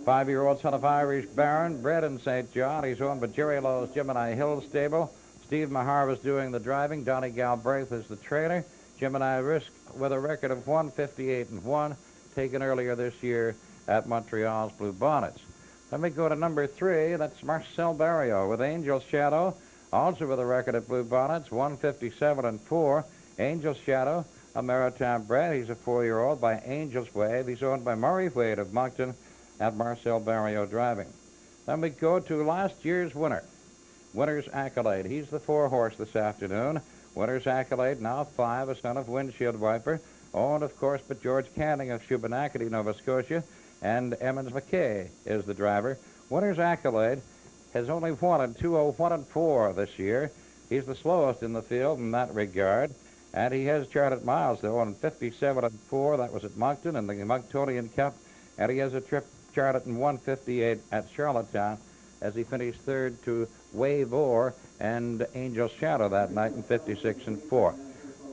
5-year-old son of Irish Baron, bred in St. John. He's owned by Jerry Lowe's Gemini Hill Stable. Steve Mahar was doing the driving. Donnie Galbraith is the trainer. Gemini Risk with a record of 158 and 1, taken earlier this year at Montreal's Blue Bonnets. Then we go to number 3. That's Marcel Barrio with Angel's Shadow, also with a record at Blue Bonnets, 157 and 4. Angel's Shadow, a maritime bred. He's a 4-year-old by Angel's Wave. He's owned by Murray Wade of Moncton at Marcel Barrio driving. Then we go to last year's winner, Winner's Accolade. He's the 4-horse this afternoon. Winner's Accolade, now 5, a son of Windshield Wiper, owned, of course, by George Canning of Shubenacadie, Nova Scotia, and Emmons McKay is the driver. Winner's Accolade has only won in 201 and 4 this year. He's the slowest in the field in that regard, and he has charted miles, though, on 57 and 4. That was at Moncton in the Monctonian Cup, and he has a trip charted in 158 at Charlottetown as he finished third to Wave Orr and Angel's Shadow that night in 56 and 4.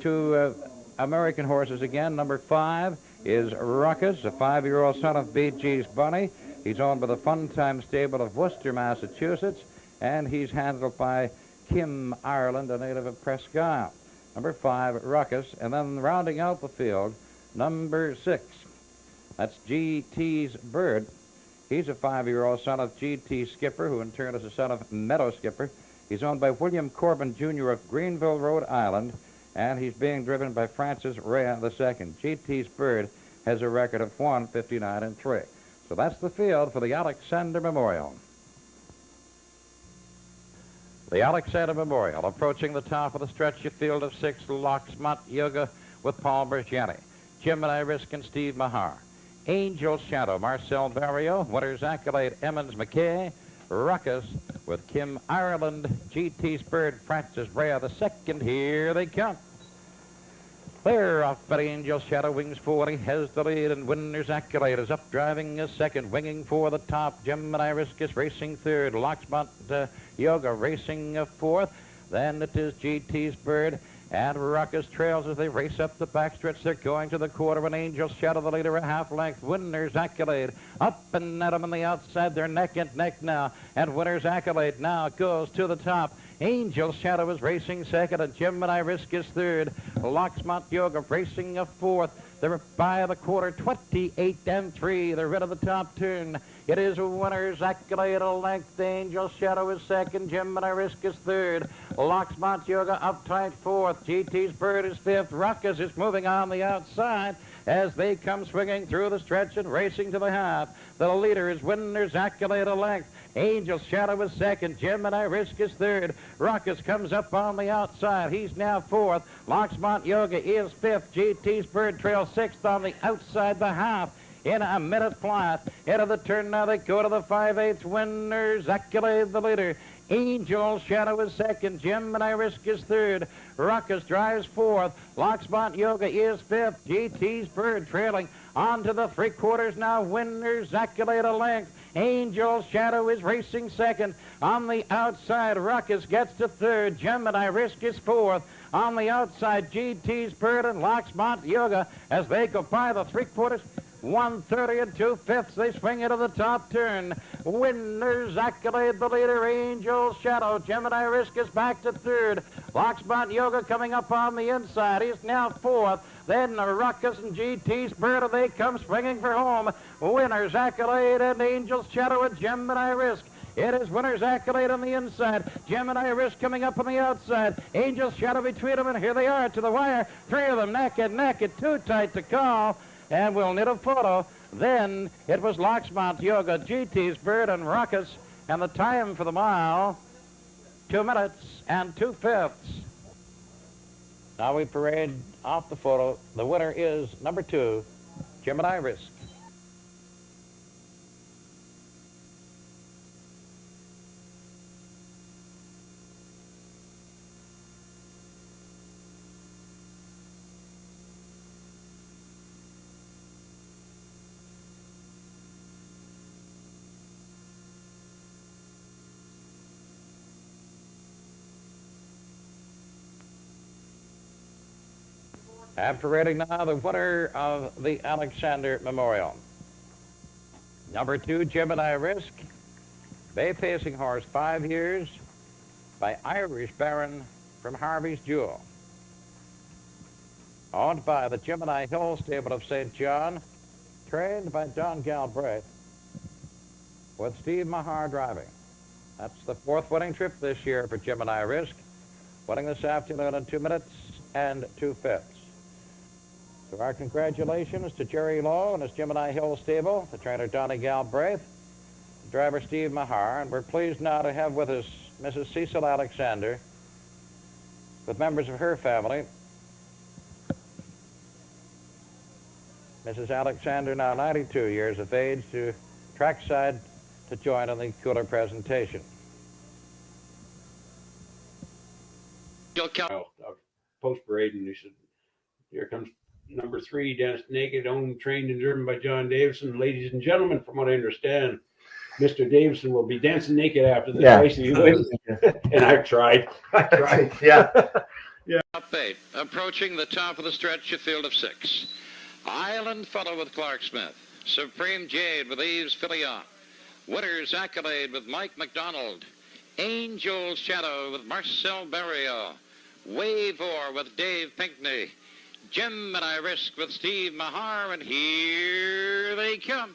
Two American horses again. Number 5 is Ruckus, a 5-year-old son of B.G.'s Bunny. He's owned by the Fun Time Stable of Worcester, Massachusetts, and he's handled by Kim Ireland, a native of Presque Isle. Number 5, Ruckus, and then rounding out the field, number 6. That's G.T.'s Bird. He's a 5-year-old son of G.T. Skipper, who in turn is a son of Meadow Skipper. He's owned by William Corbin, Jr. of Greenville, Rhode Island, and he's being driven by Francis Rea II. G.T.'s Bird has a record of 159 and 3. So that's the field for the Alexander Memorial. The Alexander Memorial approaching the top of the stretch, a field of 6, Loxmont Yoga with Paul Bergiani, Gemini Risk and Steve Mahar. Angel's Shadow, Marcel Barrio. Winner's Accolade, Emmons McKay. Ruckus with Kim Ireland. G.T.'s Bird, Francis Rea II. Here they come. They're off by Angel's Shadow, wings forward. He has the lead, and Winner's Accolade is up driving a second, winging for the top. Gemini Risk is racing third. Loxmont Yoga racing a fourth. Then it is G.T.'s Bird. And Ruckus trails as they race up the backstretch. They're going to the quarter. An Angel's Shadow, the leader, a half length. Winner's Accolade up and at them on the outside. They're neck and neck now. And Winner's Accolade now goes to the top. Angel's Shadow is racing second, and Gemini Risk is third. Locksmont Yoga racing a fourth. They're by the quarter, 28-3. They're rid of the top turn. It is Winner's Accolade, a length. Angel Shadow is second. Gemini Risk is third. Locksmont Yoga up tight fourth. GT's Bird is fifth. Ruckus is moving on the outside as they come swinging through the stretch and racing to the half. The leader is Winner's Accolade, a length. Angel Shadow is second. Gemini Risk is third. Ruckus comes up on the outside. He's now fourth. Locksmont Yoga is fifth. GT's Bird trails sixth on the outside, the half. In a minute flat. Into the turn now they go to the 5/8. Winner's Accolade, the leader. Angel Shadow is second. Gemini Risk is third. Ruckus drives fourth. Locksmont Yoga is fifth. GT's Bird trailing on to the three-quarters now. Winner's Accolade, a length. Angel Shadow is racing second. On the outside, Ruckus gets to third. Gemini Risk is fourth. On the outside, GT's Bird and Locksmont Yoga as they go by the three-quarters. 130 and 2/5. They swing into the top turn. Winner's Accolade, the leader. Angel Shadow. Gemini Risk is back to third. Locksmont Yoga coming up on the inside. He's now fourth. Then Ruckus and GT's Bird, they come swinging for home. Winner's Accolade and Angel Shadow and Gemini Risk. It is Winner's Accolade on the inside. Gemini Risk coming up on the outside. Angel Shadow between them, and here they are to the wire. Three of them neck and neck. It's too tight to call. And we'll need a photo. Then it was Locksmont Yoga, GT's Bird, and Ruckus. And the time for the mile, 2 minutes and 2/5. Now we parade off the photo. The winner is number 2, Gemini Risk. And parading now the winner of the Alexander Memorial. Number 2, Gemini Risk. Bay pacing horse, 5 years, by Irish Baron from Harvey's Jewel. Owned by the Gemini Hill Stable of St. John, trained by Don Galbraith, with Steve Mahar driving. That's the 4th winning trip this year for Gemini Risk, winning this afternoon in 2 minutes and 2/5. So our congratulations to Jerry Lowe and his Gemini Hill Stable, the trainer Donnie Galbraith, the driver Steve Mahar, and we're pleased now to have with us Mrs. Cecil Alexander, with members of her family. Mrs. Alexander, now 92 years of age, to trackside to join in the cooler presentation. Post-parade, and he said, here comes number 3, danced naked, owned, trained, and driven by John Davison. Ladies and gentlemen, from what I understand, Mr. Davison will be dancing naked after this race. And I tried. Yeah. Top 8, approaching the top of the stretch, a field of 6. Island Fellow with Clark Smith. Supreme Jade with Eves Fillion. Winner's Accolade with Mike McDonald. Angel Shadow with Marcel Barrio. Wavor with Dave Pinkney. Gemini Risk with Steve Mahar, and here they come.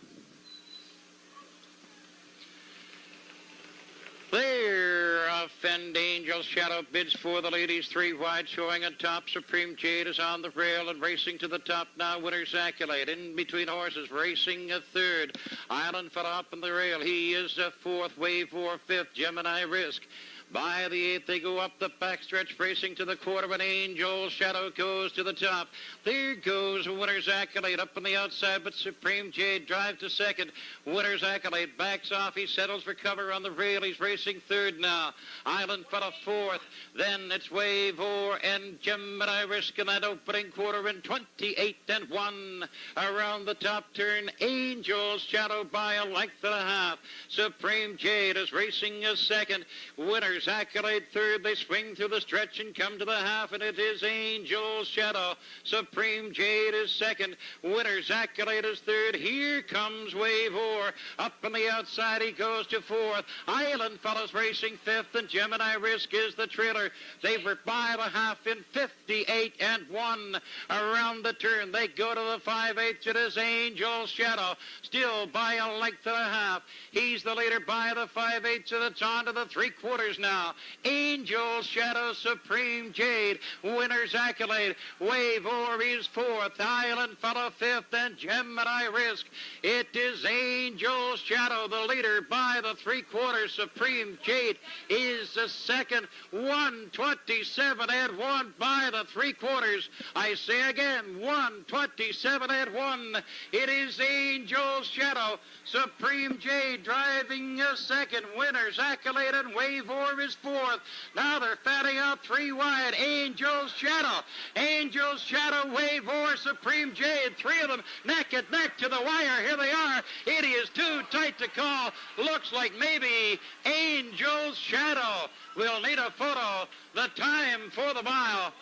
They're off, and Angel Shadow bids for the ladies, 3 wide, showing on top. Supreme Jade is on the rail and racing to the top now. Winner's Accolade in between horses, racing a 3rd. Island fell up on the rail. He is a 4th. Wavor 5th. Gemini Risk. By the 8th, they go up the backstretch, racing to the quarter. An Angel Shadow goes to the top. There goes Winner's Accolade up on the outside, but Supreme Jade drives to second. Winner's Accolade backs off. He settles for cover on the rail. He's racing 3rd now. Island Fella 4th. Then it's Wavor and Gemini Risk in that opening quarter in 28-1. Around the top turn, Angel Shadow by a length and a half. Supreme Jade is racing a 2nd. Winner's Winner's Accolade third. They swing through the stretch and come to the half, and it is Angel's Shadow. Supreme Jade is second. Winner's Accolade is third. Here comes Wave O'er. Up on the outside, he goes to fourth. Island Fellows racing fifth, and Gemini Risk is the trailer. They were by the half in 58 and 1. Around the turn, they go to the 5/8. It is Angel's Shadow, still by a length and a half. He's the leader by the 5/8, and it's on to the 3/4 now. Angel's Shadow, Supreme Jade, Winner's Accolade, Wave O'er is fourth, Island Fellow fifth, and Gemini Risk. It is Angel's Shadow, the leader by the 3/4. Supreme Jade is the second. 1:27 and 1 by the 3/4. I say again, 1:27 and 1. It is Angel's Shadow, Supreme Jade driving a second. Winner's Accolade and Wave O'er is fourth. Now they're fatting out 3 wide. Angel's Shadow, Wave O'er, Supreme Jade. 3 of them neck and neck to the wire. Here they are. It is too tight to call. Looks like maybe Angel's Shadow will need a photo. The time for the mile,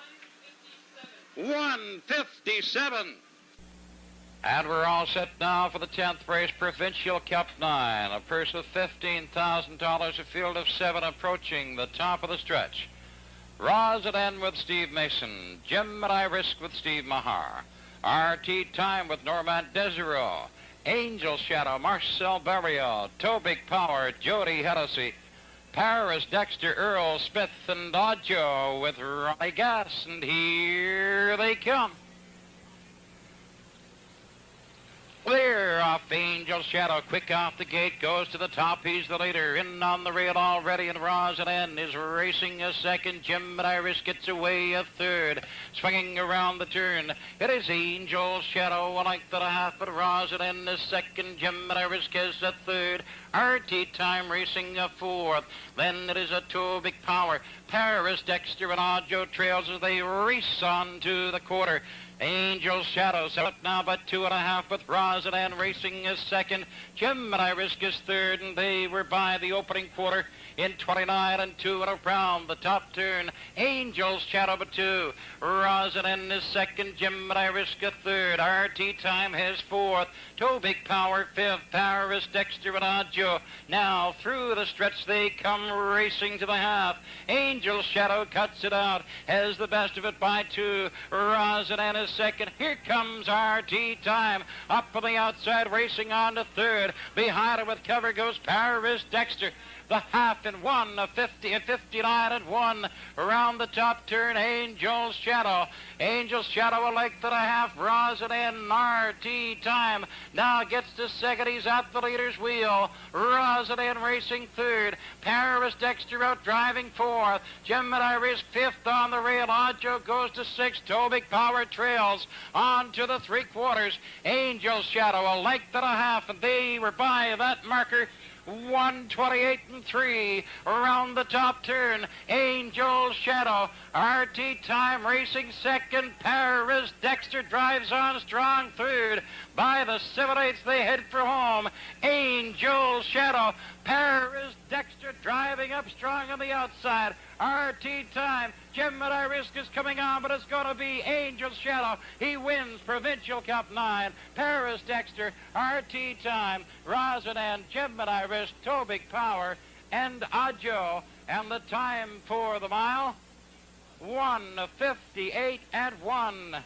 1:57. And we're all set now for the 10th race, Provincial Cup 9. A purse of $15,000, a field of 7 approaching the top of the stretch. Rosedden with Steve Mason, Gemini Risk with Steve Mahar, RT Time with Normand Desiro, Angel Shadow, Marcel Barrio, Tobig Power, Jody Hennessy, Paris Dexter, Earl Smith, and Dodjo with Ronnie Gass, and here they come. Clear off Angel Shadow, quick off the gate, goes to the top, he's the leader, in on the rail already, and Rosedden is racing a second. Gemini Risk gets away a third, swinging around the turn. It is Angel Shadow, a length and a half, but Rosedden is second. Gemini Risk is a third. RT Time racing a fourth. Then it is a Tobig Power. Paris Dexter and Dodjo trails as they race on to the quarter. Angel Shadow set now but 2.5, with Rosedden racing is second. Gemini Risk is third, and they were by the opening quarter in 29 and 2 and around the top turn. Angel Shadow but 2. Rosedden is second. Gemini Risk a third. RT Time has fourth. Tobig Power fifth. Paris Dexter and Dodjo. Now through the stretch they come racing to the half. Angel Shadow cuts it out, has the best of it by 2. Rosedden is second. Here comes RT Time up on the outside, racing on to third. Behind it with cover goes Paris Dexter. The half in 1, a 50 and 59 and 1. Around the top turn, Angel Shadow. Angel Shadow a length and a half. Rosedden, RT Time now gets to second. He's at the leader's wheel. Rosedden racing third. Paris Dexter out driving fourth. Gemini Risk fifth on the rail. Dodjo goes to sixth. Tobig Power trails on to the 3/4. Angel Shadow a length and a half, and they were by that marker. 1:28 and 3 around the top turn. Angel Shadow, RT Time racing second. Paris Dexter drives on strong third. By the 7/8 they head for home. Angel Shadow, Paris Dexter driving up strong on the outside. RT Time, Gemini Risk is coming on, but it's going to be Angel Shadow. He wins Provincial Cup 9. Paris Dexter, RT Time, Rosedden, Gemini Risk, Tobig Power, and Dodjo. And the time for the mile, 1:58 and 1.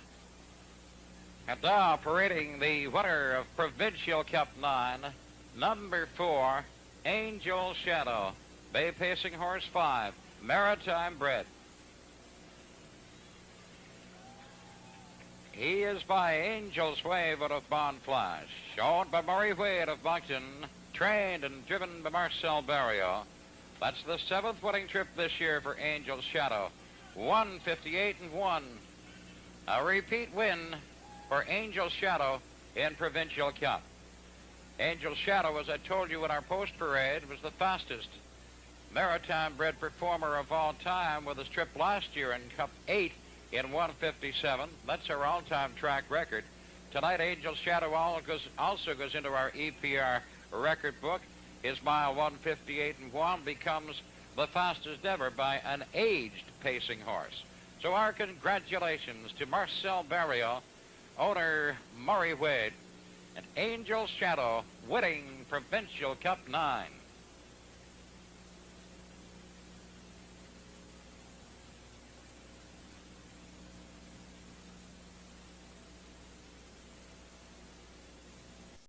And now parading the winner of Provincial Cup 9, number 4, Angel Shadow, Bay Pacing Horse 5, Maritime Bred. He is by Angel's Wave out of Bond Flash, owned by Murray Wade of Moncton, trained and driven by Marcel Barrio. That's the 7th winning trip this year for Angel Shadow, 1:58 and 1. A repeat win for Angel Shadow in Provincial Cup. Angel Shadow, as I told you in our post parade, was the fastest maritime bred performer of all time with his trip last year in Cup 8 in 1:57. That's our all-time track record. Tonight, Angel Shadow also goes into our EPR record book. His mile 1:58 and 1 becomes the fastest ever by an aged pacing horse. So our congratulations to Marcel Barrio, owner Murray Wade, and Angel Shadow winning Provincial Cup 9.